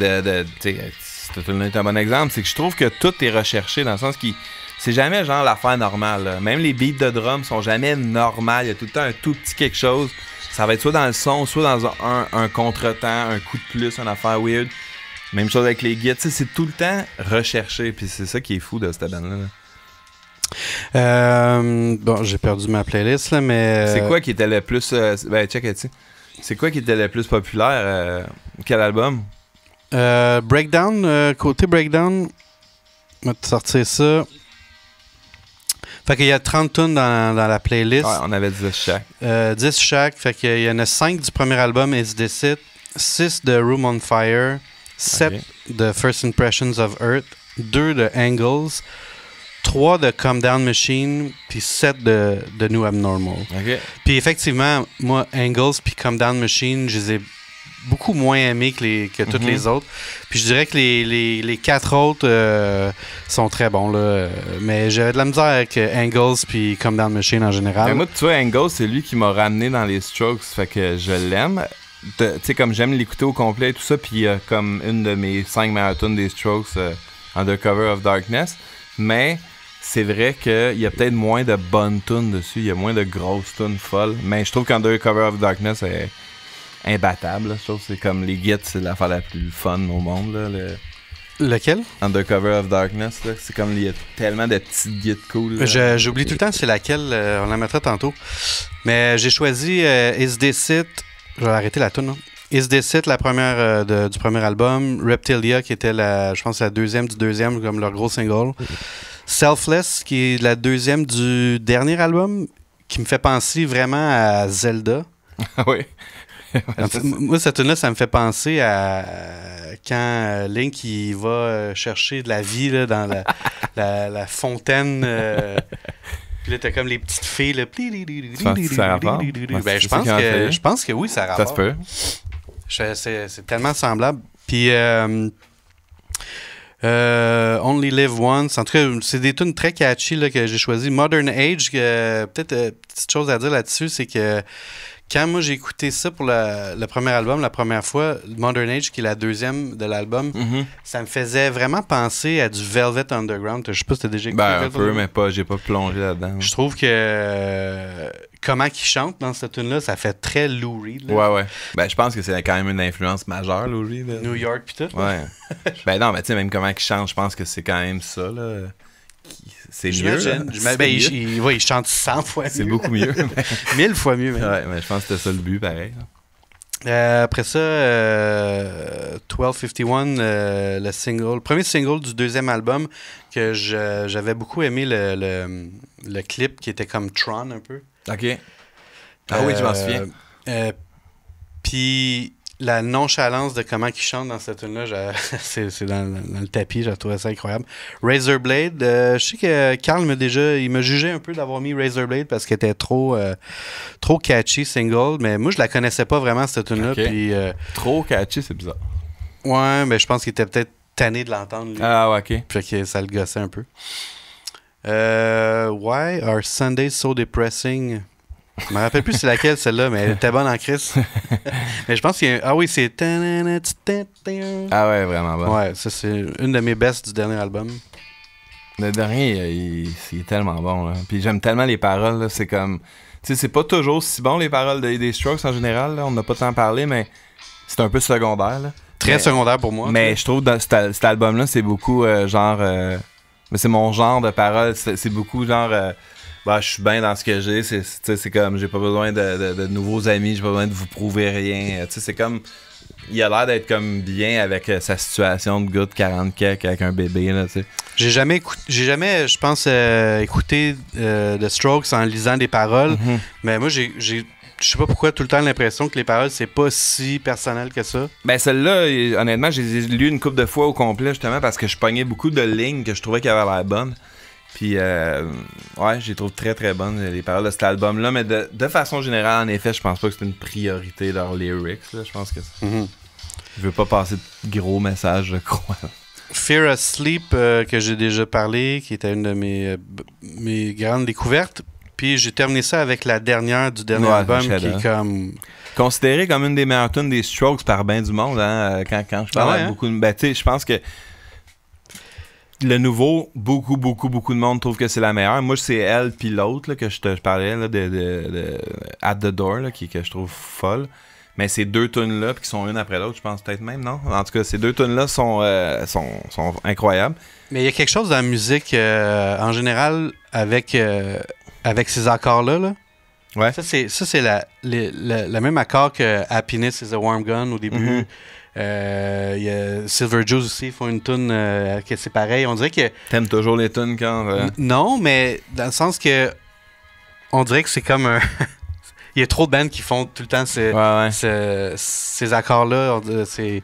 c'est un bon exemple, c'est que je trouve que tout est recherché dans le sens que c'est jamais genre l'affaire normale. Là. Même les beats de drum sont jamais normales. Il y a tout le temps un tout petit quelque chose. Ça va être soit dans le son, soit dans un contretemps, un coup de plus, une affaire weird. Même chose avec les guides. C'est tout le temps recherché. Puis c'est ça qui est fou de cette bande-là. Bon, j'ai perdu ma playlist, là, mais... C'est quoi qui était le plus... check it. C'est quoi qui était le plus populaire? Quel album? Breakdown, côté Breakdown, on va te sortir ça. Fait qu'il y a 30 tunes dans la playlist. Ouais, on avait 10 chaque. 10 chaque, fait qu'il y en a 5 du premier album, Is This It, 6 de Room on Fire, 7 de First Impressions of Earth, 2 de Angles, 3 de Calm Down Machine, puis 7 de New Abnormal. Okay. Puis effectivement, moi, Angles puis Calm Down Machine, je les ai beaucoup moins aimés que toutes les autres. Puis je dirais que les 4 autres sont très bons. Là. Mais j'avais de la misère avec Angles puis Calm Down Machine en général. Mais moi, tu vois, Angles, c'est lui qui m'a ramené dans les Strokes, fait que je l'aime. Tu sais, comme j'aime l'écouter au complet et tout ça, puis comme une de mes 5 meilleures tunes des Strokes, Undercover of Darkness. Mais... c'est vrai qu'il y a peut-être moins de bonnes tunes dessus, il y a moins de grosses tunes folles, mais je trouve qu'Undercover of Darkness est imbattable. Là. Je trouve que c'est comme les Gits, c'est l'affaire la plus fun au monde. Là, lequel? Undercover of Darkness, là. C'est comme il y a tellement de petites Gits cool. J'oublie tout le temps c'est laquelle, on la mettra tantôt. Mais j'ai choisi Is This It, je vais arrêter la tune. Is This It, la première du premier album, Reptilia qui était je pense la deuxième du deuxième, comme leur gros single. Selfless, qui est la deuxième du dernier album, qui me fait penser vraiment à Zelda. Oui. Moi, cette tune-là, ça me fait penser à quand Link il va chercher de la vie là, dans la fontaine. Puis là, t'as comme les petites filles. Là. Tu penses que ça a rapport? Ben, je pense que oui, ça a rapport. Ça se peut. C'est tellement semblable. Puis... Only Live Once. En tout cas, c'est des tunes très catchy là, que j'ai choisi. Modern Age, peut-être petite chose à dire là-dessus, c'est que quand moi j'ai écouté ça pour le premier album, la première fois, Modern Age, qui est la deuxième de l'album, ça me faisait vraiment penser à du Velvet Underground. Je sais pas si t'as déjà écouté un peu, mais pas, j'ai pas plongé là-dedans. Je trouve que comment il chante dans cette tune-là, ça fait très Lou Reed. Là. Ouais. Ben, je pense que c'est quand même une influence majeure, Lou Reed. Là. New York pis tout. Ouais. Ben non, mais tu sais, même comment il chante, je pense que c'est quand même ça, là. C'est mieux. Il chante 100 fois mieux. C'est beaucoup mieux. 1000 fois mieux. Même. Ouais, mais je pense que c'était ça le but, pareil. Après ça, 1251, le premier single du deuxième album, que j'avais beaucoup aimé le clip qui était comme Tron un peu. OK. Ah oui, je m'en souviens. Puis la nonchalance de comment il chante dans cette tune-là, c'est dans le tapis, j'ai trouvé ça incroyable. Razorblade, je sais que Carl il m'a jugé un peu d'avoir mis Razorblade parce qu'elle était trop catchy, single, mais moi je la connaissais pas vraiment cette tune-là. Okay. Puis, trop catchy, c'est bizarre. Ouais, mais je pense qu'il était peut-être tanné de l'entendre. Lui. Ah ouais, ok. Fait que ça le gossait un peu. Why are Sundays so depressing? Je me rappelle plus c'est laquelle celle-là, mais elle était bonne en crise. Mais je pense qu'il y a... Ah oui, c'est... Ah ouais, vraiment bon. Ouais, ça c'est une de mes bests du dernier album. Le dernier, il est tellement bon. Là. Puis j'aime tellement les paroles. Là. C'est comme... Tu sais, c'est pas toujours si bon les paroles des Strokes en général. Là. On n'a pas tant parlé, mais c'est un peu secondaire. Là. Très secondaire pour moi. Mais je trouve que dans cet album-là, c'est beaucoup genre... mais c'est mon genre de paroles. C'est beaucoup genre... bah, je suis bien dans ce que j'ai. C'est comme, j'ai pas besoin de nouveaux amis, j'ai pas besoin de vous prouver rien. C'est comme, il a l'air d'être comme bien avec sa situation de gars de 40 kek avec un bébé. Là, j'ai jamais, je pense, écouté The Strokes en lisant des paroles. Mm-hmm. Mais moi, je sais pas pourquoi tout le temps l'impression que les paroles, c'est pas si personnel que ça. Ben, celle-là, honnêtement, j'ai lu une couple de fois au complet, justement, parce que je pognais beaucoup de lignes que je trouvais qu'elles avaient l'air bonnes. Puis, ouais, je les trouve très très bonnes, les paroles de cet album-là. Mais de façon générale, en effet, je pense pas que c'est une priorité leurs lyrics. Là. Je pense que je veux pas passer de gros messages, je crois. Fear of Sleep, que j'ai déjà parlé, qui était une de mes grandes découvertes. Puis, j'ai terminé ça avec la dernière du dernier album, qui est comme... Considéré comme une des meilleures tunes des Strokes par ben du monde, hein, quand je parle à beaucoup de... Ben, tu sais, je pense que le nouveau, beaucoup de monde trouve que c'est la meilleure. Moi, c'est elle puis l'autre là, que je parlais là, de At the Door, là, que je trouve folle. Mais ces deux tunes-là, qui sont une après l'autre, je pense peut-être même, non? En tout cas, ces deux tunes-là sont incroyables. Mais il y a quelque chose dans la musique, en général, avec ces accords-là. Là. Ouais. Ça, c'est le même accord que Happiness is a Warm Gun au début. Il y a Silver Juice aussi, ils font une tune que c'est pareil. On dirait que... T'aimes toujours les tunes quand... Non, mais dans le sens que on dirait que c'est comme un... Il y a trop de bands qui font tout le temps ces accords-là. Puis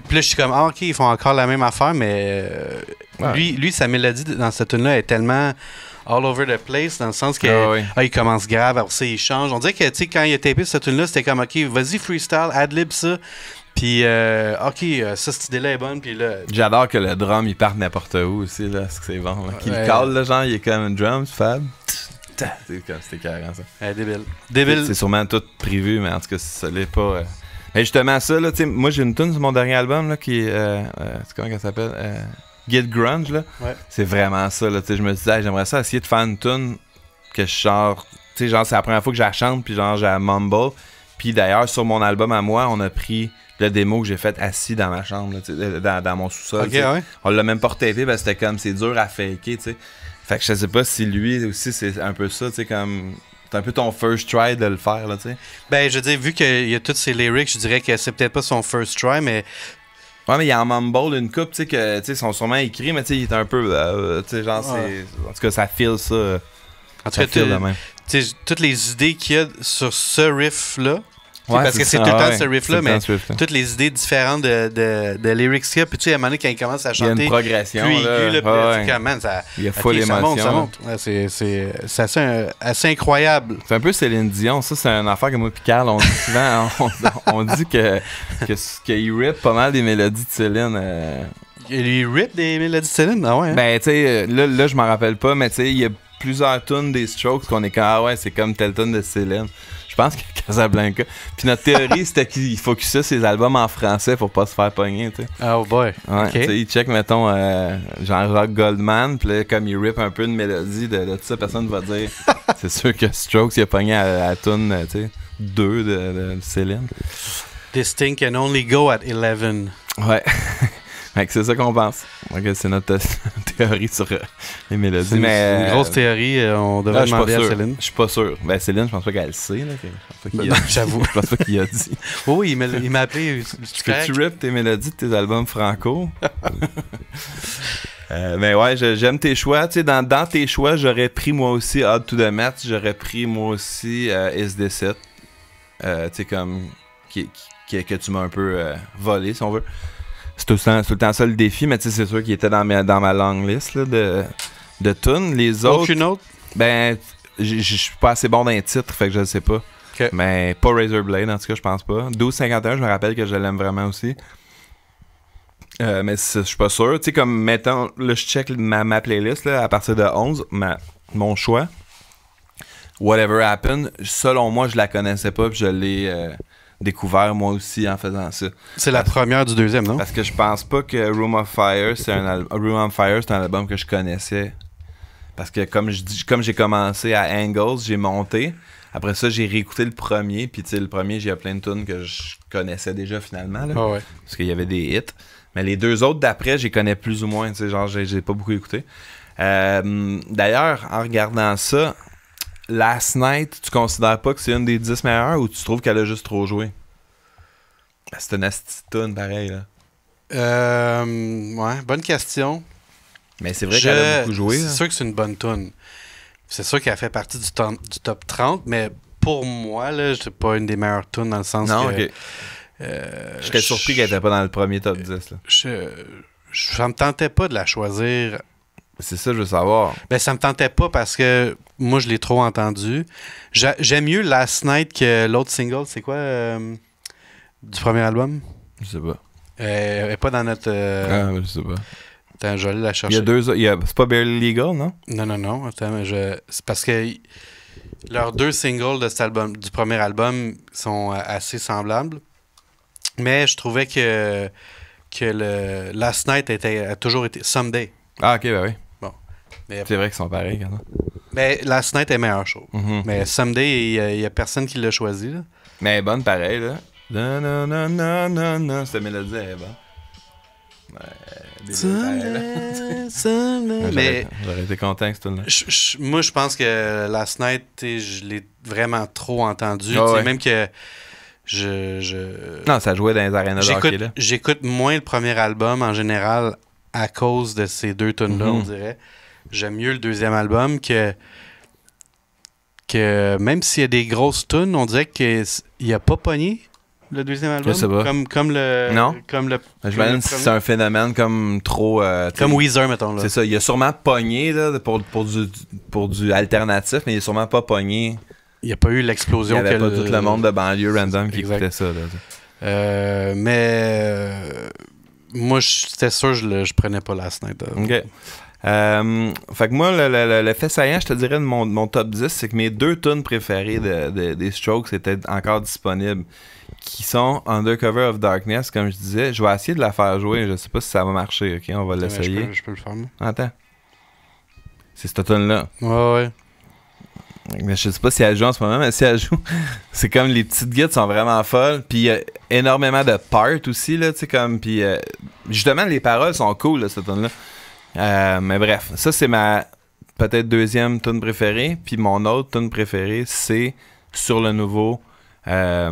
là, je suis comme, OK, ils font encore la même affaire, mais lui, sa mélodie dans cette tune-là est tellement all over the place, dans le sens que il commence grave, après ça, il change. On dirait que, tu sais, quand il a tapé cette tune-là, c'était comme, OK, vas-y, freestyle, ad-lib ça. Puis, OK, ça, cette idée-là est bonne. Puis là... J'adore que le drum, il parte n'importe où aussi, là, parce que c'est bon. Qu'il cale, là, genre, il est comme un drum, fab. C'était carré, ça. Débile. C'est sûrement tout prévu, mais en tout cas, ça l'est pas. Mais justement, ça, là, tu sais, moi, j'ai une tune sur mon dernier album, là, qui est. Comment elle s'appelle Get Grunge, là. Ouais. C'est vraiment ça, là. Tu sais, je me disais, j'aimerais ça essayer de faire une tune que je genre. Tu sais, genre, c'est la première fois que je la chante, puis genre, j'ai la mumble. Puis d'ailleurs, sur mon album à moi, on a pris le démo que j'ai fait assis dans ma chambre, là, dans mon sous-sol. Okay, ouais. On l'a même pas retapé parce que c'était comme, c'est dur à faker, tu sais. Fait que je sais pas si lui aussi, c'est un peu ça, tu sais, comme... C'est un peu ton first try de le faire, là, tu sais. Ben, je veux dire, vu qu'il y a tous ces lyrics, je dirais que c'est peut-être pas son first try, mais... Ouais, mais il y a en mumble une coupe, tu sais, que, tu sais, sont sûrement écrits, mais tu sais, il est un peu... tu sais, genre, c'est... En tout cas, ça file ça. En tout cas, tu sais, toutes les idées qu'il y a sur ce riff-là... Ouais, parce que c'est tout le temps ce riff-là, mais toutes les idées différentes de lyrics qu'il y a. Puis tu sais, à un moment donné, quand il commence à chanter... Il y a une progression, plus aigu, là. Man, ça, il y a full émotion. Ça monte. Ouais, c'est assez incroyable. C'est un peu Céline Dion. Ça, c'est une affaire que moi et Carl, on dit souvent. on dit qu'il rip pas mal des mélodies de Céline. Il rip des mélodies de Céline? Ah ouais? Hein? Ben, tu sais, là, je m'en rappelle pas, mais tu sais, il y a plusieurs tunes des Strokes qu'on est comme, ah ouais, c'est comme telle tune de Céline. Je pense que Casablanca. Puis notre théorie, c'était qu'il focusait ses albums en français pour pas se faire pogner, tu sais. Oh boy. Ouais, okay. Il check, mettons, Jean-Jacques Goldman, puis là, comme il rip un peu une mélodie de tout ça, personne va dire. C'est sûr que Strokes, il a pogné à la tune, tu sais, 2 de Céline. This thing can only go at 11. Ouais. C'est ça qu'on pense. Okay, c'est notre théorie sur les mélodies. C'est une grosse théorie. On devrait demander à Céline. Je suis pas sûr. Ben, Céline, je pense pas qu'elle le sait. J'avoue. Je pense pas qu'il a dit. Oui, il m'a appelé. Tu rip tes mélodies de tes albums franco? Mais ouais, j'aime tes choix. Tu sais, dans tes choix, j'aurais pris moi aussi Odd to the Mat. J'aurais pris moi aussi Is This It. Tu sais, comme... que tu m'as un peu volé, si on veut. C'est tout le temps ça le défi, mais tu sais, c'est sûr qu'il était dans ma long list là, de tunes. Les autres. Aucune autre? Ben, je suis pas assez bon dans les titres, fait que je le sais pas. Okay. Mais pas Razorblade, en tout cas, je pense pas. 1251, je me rappelle que je l'aime vraiment aussi. Mais je suis pas sûr. Tu sais, comme, mettons, là, je check ma playlist, là, à partir de 11, mon choix. Whatever Happened, selon moi, je la connaissais pas, puis je l'ai découvert, moi aussi, en faisant ça. C'est la première du deuxième, non? Parce que je pense pas que Room of Fire, c'est un album que je connaissais. Parce que comme j'ai commencé à Angles, j'ai monté. Après ça, j'ai réécouté le premier. Puis, tu sais, le premier, j'ai plein de tunes que je connaissais déjà finalement. Là, ouais. Parce qu'il y avait des hits. Mais les deux autres d'après, je les connais plus ou moins. Tu sais, genre, j'ai pas beaucoup écouté. D'ailleurs, en regardant ça, Last Night, tu considères pas que c'est une des 10 meilleures ou tu trouves qu'elle a juste trop joué? C'est une asti tune, pareil. Là. Ouais, bonne question. Mais c'est vrai qu'elle a beaucoup joué. C'est là. sûr que c'est une bonne tune. C'est sûr qu'elle fait partie du top 30, mais pour moi, là, c'est pas une des meilleures tunes dans le sens non, que... ok. J'étais surpris qu'elle était pas dans le premier top 10. Là. Ça me tentait pas de la choisir. C'est ça, je veux savoir. Ben, ça me tentait pas parce que moi, je l'ai trop entendu. J'aime mieux Last Night que l'autre single. C'est quoi du premier album? Je sais pas. Elle est pas dans notre... je sais pas. Attends, je vais aller la chercher. Il y a deux... C'est pas Barely Legal, non? Non. Attends, c'est parce que leurs deux singles de cet album, du premier album sont assez semblables. Mais je trouvais que le Last Night a toujours été Someday. Ah, ok, ben oui. Bon. Mais, c'est vrai qu'ils sont pareils, quand même. Mais Last Night est meilleur show. Mm-hmm. Mais Someday, il y a personne qui l'a choisi. Là. Mais elle est bonne, pareil, là. Non. Cette mélodie, elle est bonne. Mais j'aurais été content que c'était là. Moi, je pense que Last Night, je l'ai vraiment trop entendu. Oh, ouais. Même que Non, ça jouait dans les arénas de hockey, là. J'écoute moins le premier album en général à cause de ces deux tunes-là, on dirait. J'aime mieux le deuxième album que même s'il y a des grosses tunes, on dirait qu'il a pas pogné le deuxième album. Je sais pas. Comme le... Non. Comme le, je me demande si c'est un phénomène comme trop... comme Weezer, mettons. Là. C'est ça. Il a sûrement pogné là, pour du alternatif, mais il a sûrement pas pogné. Il n'y a pas eu l'explosion. Il n'y avait pas tout le monde de banlieue random qui écoutait ça. Là. Mais moi, c'était sûr que je prenais pas Last Night. OK. Fait que moi, le fait saillant, je te dirais, de mon top 10, c'est que mes deux tunes préférées des Strokes étaient encore disponibles, qui sont Undercover of Darkness, comme je disais. Je vais essayer de la faire jouer. Je sais pas si ça va marcher. OK, on va l'essayer. Je peux le faire, moi. Attends. C'est cette tune-là. Ouais. Mais je sais pas si elle joue en ce moment, mais si elle joue, c'est comme les petites guides sont vraiment folles. Puis il y a énormément de parts aussi, là, tu sais, comme. Puis justement, les paroles sont cool, là, cette tune-là. Mais bref, ça, c'est ma peut-être deuxième tune préférée. Puis mon autre tune préférée, c'est sur le nouveau At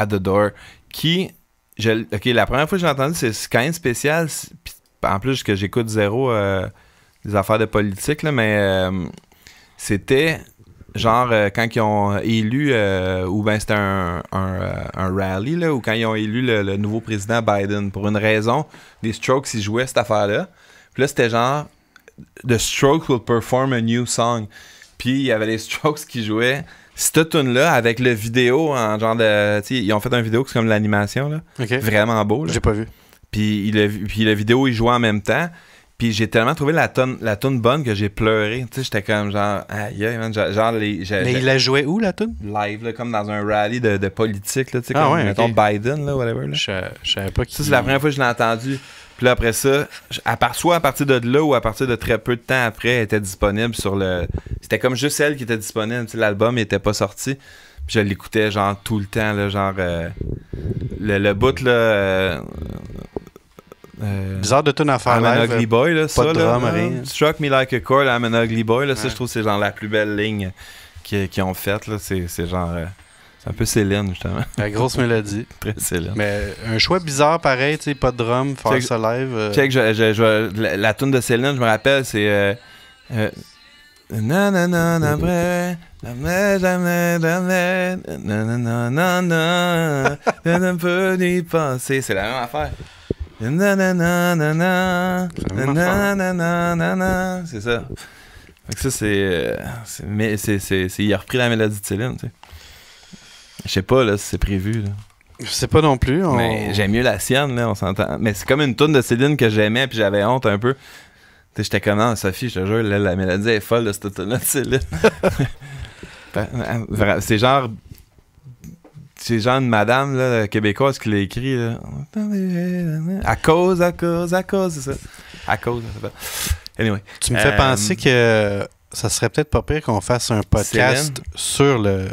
the Door. Ok, la première fois que j'ai entendu, c'est quand même spécial. Puis en plus, que j'écoute zéro des affaires de politique, là, mais. C'était genre quand ils ont élu, ou ben c'était un rally, là, ou quand ils ont élu le nouveau président Biden. Pour une raison, les Strokes, ils jouaient cette affaire-là. Puis là, c'était genre The Strokes will perform a new song. Puis il y avait les Strokes qui jouaient cette tune-là avec le vidéo en genre de. Ils ont fait un vidéo qui c'est comme l'animation, là. Okay. Vraiment beau. Là. J'ai pas vu. Puis la vidéo, ils jouaient en même temps. Puis j'ai tellement trouvé la toune bonne que j'ai pleuré. Tu sais, j'étais comme genre, aïe, man, genre mais il la jouait où, la toune? Live, là, comme dans un rallye de politique, là, tu sais, comme, ouais, mettons, okay. Biden, là, whatever. Là. Je savais pas qui... Ça, c'est la première fois que je l'ai entendu. Puis là, après ça, soit à partir de là ou à partir de très peu de temps après, elle était disponible sur le... C'était comme juste elle qui était disponible. Tu sais, l'album n'était pas sorti. Puis je l'écoutais, genre, tout le temps, là, genre... le bout, là... bizarre de tune à faire I'm live. an ugly boy, là, pas ça, de drum, là, rien. Struck me like a chord, I'm an ugly boy, là, ça, ouais. je trouve que c'est genre la plus belle ligne qu'ils ont faite, là, c'est genre, c'est un peu Céline, justement. La grosse mélodie. Très Céline. Mais un choix bizarre, pareil, tu sais, pas de drum, faire ça live. Check, la tune de Céline, je me rappelle, c'est Nanana, après. Jamais, jamais. Nanana. Un peu d'y penser. C'est la même affaire. Nanana. Nanana. C'est ça. Fait que ça, il a repris la mélodie de Céline, tu sais. Je sais pas, là, si c'est prévu, là. Je sais pas non plus. Mais j'aime mieux la sienne, là, on s'entend. Mais c'est comme une toune de Céline que j'aimais, puis j'avais honte un peu. Tu sais, j'étais comme, non, Sophie, je te jure, là, la mélodie est folle de cette toune-là de Céline. C'est genre une madame là, québécoise qui l'a écrit, là. À cause, c'est ça. À cause, ça s'appelle. Anyway. Tu me fais penser que ça serait peut-être pas pire qu'on fasse un podcast sur le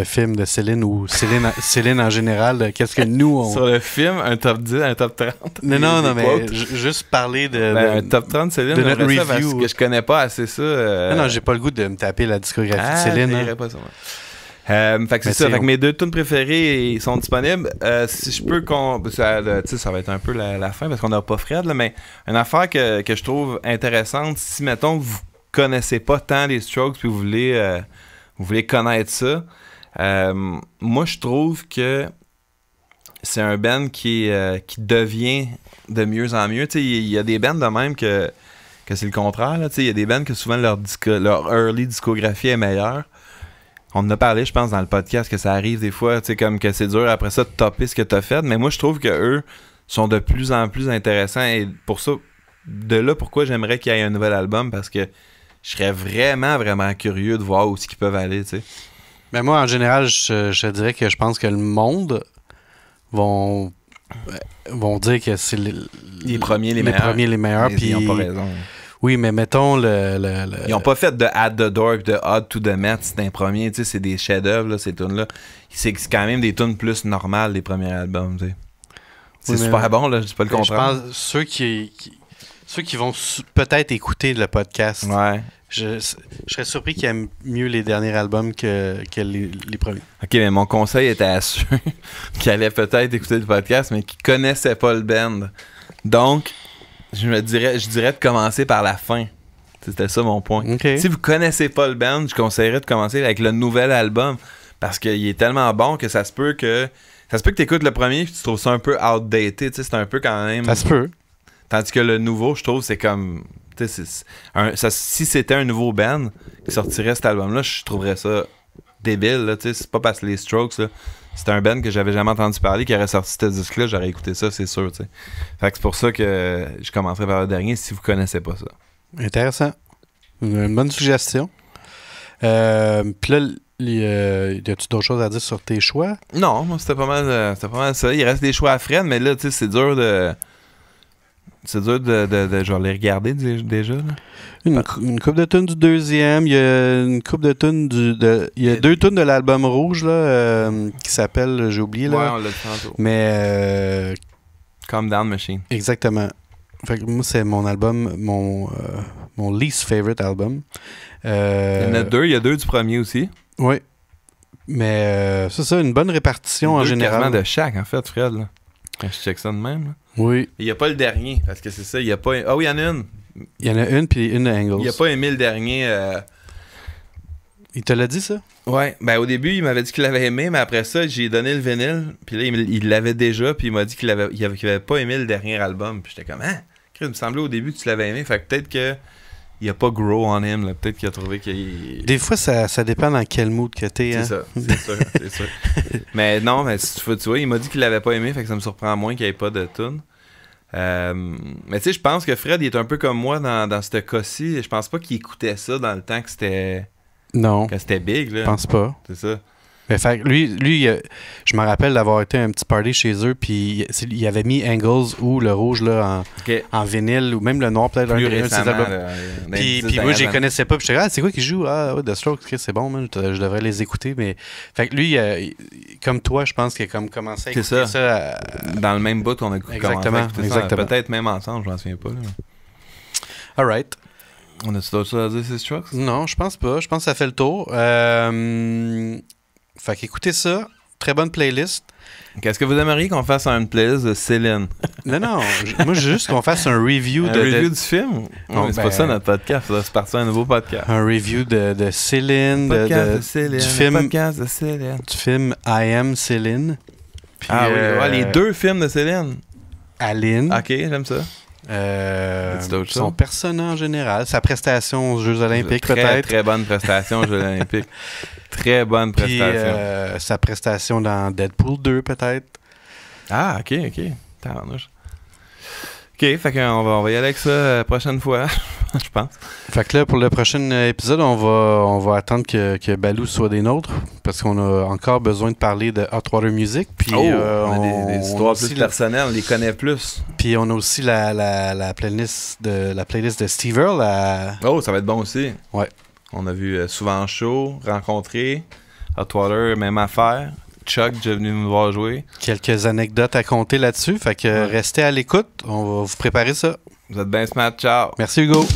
film de Céline ou Céline en général. Qu'est-ce que nous, on... Sur le film, un top 10, un top 30. Non, mais juste parler de un top 30 Céline, de notre review. Parce que je connais pas assez ça. Non, j'ai pas le goût de me taper la discographie de Céline. Hein. Pas ça, fait que c'est ça. Fait que mes 2 tunes préférées sont disponibles. Si je peux ça va être un peu la fin parce qu'on n'a pas Fred, là, mais une affaire que je trouve intéressante, si mettons vous connaissez pas tant les Strokes puis vous voulez connaître ça, moi je trouve que c'est un band qui devient de mieux en mieux. Il y a des bands de même que c'est le contraire. Il y a des bands que souvent leur early discographie est meilleure. On en a parlé, je pense, dans le podcast que ça arrive des fois, tu sais, comme que c'est dur après ça de topper ce que t'as fait. Mais moi, je trouve que eux sont de plus en plus intéressants. Et pour ça, de là, pourquoi j'aimerais qu'il y ait un nouvel album, parce que je serais vraiment, vraiment curieux de voir où ils peuvent aller, tu sais. Mais moi, en général, je dirais que je pense que le monde vont dire que c'est les premiers, les meilleurs. Puis ils n'ont pas raison. Oui, mais mettons Ils n'ont pas fait de At the Door et de Odd to the Met, c'est un premier, tu sais, c'est des chefs-d'œuvre, ces tunes-là. C'est quand même des tunes plus normales, les premiers albums, tu sais. C'est super bon, là, je dis pas le contraire. Je pense ceux qui vont peut-être écouter le podcast, ouais. Je serais surpris qu'ils aiment mieux les derniers albums que les premiers. Ok, mais mon conseil était à ceux qui allaient peut-être écouter le podcast, mais qui connaissaient pas le band. Donc, je dirais de commencer par la fin. C'était ça mon point. Okay. Si vous connaissez pas le band, je conseillerais de commencer avec le nouvel album, parce qu'il est tellement bon que ça se peut que tu écoutes le premier et tu trouves ça un peu outdated. C'est un peu quand même... Ça se peut. Tandis que le nouveau, je trouve, c'est comme... si c'était un nouveau band qui sortirait cet album-là, je trouverais ça débile. Là, c'est pas parce que les Strokes, là, c'était un band que j'avais jamais entendu parler qui aurait sorti ce disque-là, j'aurais écouté ça, c'est sûr. T'sais. Fait que c'est pour ça que je commencerai par le dernier si vous connaissez pas ça. Intéressant. Une bonne suggestion. Puis là, y a-tu d'autres choses à dire sur tes choix? Non, moi c'était pas mal ça. Il reste des choix à Fred, mais là, tu sais, c'est dur de genre les regarder déjà. Là. Une coupe de tunes du deuxième. Il y a une coupe de tunes il y a 2 tunes de l'album rouge là, qui s'appelle, j'ai oublié là. Ouais, on l'a dit tantôt. Mais Calm Down Machine. Exactement. Fait que moi, c'est mon album, mon least favorite album. Il y en a 2, il y a 2 du premier aussi. Oui. Mais c'est ça, une bonne répartition en général. De chaque, en fait, Fred. Là. Quand je check ça de même. Là. Oui. Il n'y a pas le dernier, parce que c'est ça, il n'y a pas... Ah oui, il y en a une. Il y en a une, puis une de Angles. Il n'a pas aimé le dernier... Il te l'a dit, ça? Ouais. Ben, au début, il m'avait dit qu'il l'avait aimé, mais après ça, j'ai donné le vinyle, puis là, il l'avait déjà, puis il m'a dit qu'il avait pas aimé le dernier album. Puis j'étais comme, hein? Il me semblait au début que tu l'avais aimé, fait que peut-être que il n'y a pas grow on him, là. Peut-être qu'il a trouvé qu'il... Des fois, ça dépend dans quel mood que t'es. C'est ça, c'est sûr. Mais non, mais tu vois, il m'a dit qu'il l'avait pas aimé, fait que ça me surprend moins qu'il n'y ait pas de tune. Mais tu sais, je pense que Fred, il est un peu comme moi dans ce cas-ci. Je pense pas qu'il écoutait ça dans le temps que c'était... Non. Que c'était big, là. Je pense pas. C'est ça. Mais fait lui je me rappelle d'avoir été à un petit party chez eux, puis il avait mis Angles ou le rouge là, en vinyle, ou même le noir peut-être. Plus récemment. Puis moi, je les connaissais pas, puis j'étais c'est quoi qui joue? Ah, ouais, The Strokes, c'est bon, man, je devrais les écouter. Mais fait que lui, comme toi, je pense qu'il a comme commencé à écouter ça. Dans le même bout, on a commencé à écouter ça. Peut-être même ensemble, je m'en souviens pas. Là. All right. On a-tu d'autres choses à dire, ces Strokes? Non, je pense pas. Je pense que ça fait le tour. Fait qu'écoutez ça, très bonne playlist. Qu'est-ce que vous aimeriez qu'on fasse une playlist de Céline? Non, moi, je veux juste qu'on fasse un review Un review du film? Non, c'est pas ça notre podcast. C'est parti un nouveau podcast. Un review de Céline, de Céline, du film, podcast de Céline. Du film I Am Céline. Puis, oui, les 2 films de Céline. Aline. Ok, j'aime ça. Son personnage en général, sa prestation aux Jeux Olympiques peut-être. Très bonne prestation aux Jeux Olympiques. Très bonne prestation. Puis sa prestation dans Deadpool 2 peut-être. Ah, ok. Tabarnouche. Ok, fait qu'on va y aller avec ça la prochaine fois, je pense. Fait que là, pour le prochain épisode, on va attendre que Balou soit des nôtres, parce qu'on a encore besoin de parler de Hot Water Music. Puis, on a des histoires plus personnelles, on les connaît plus. Puis on a aussi la playlist de Steve Earle. Oh, ça va être bon aussi. Ouais. On a vu souvent chaud, rencontré, Hot Water, même affaire. Chuck, déjà venu nous voir jouer. Quelques anecdotes à compter là-dessus. Fait que restez à l'écoute. On va vous préparer ça. Vous êtes bien smart. Ciao. Merci Hugo.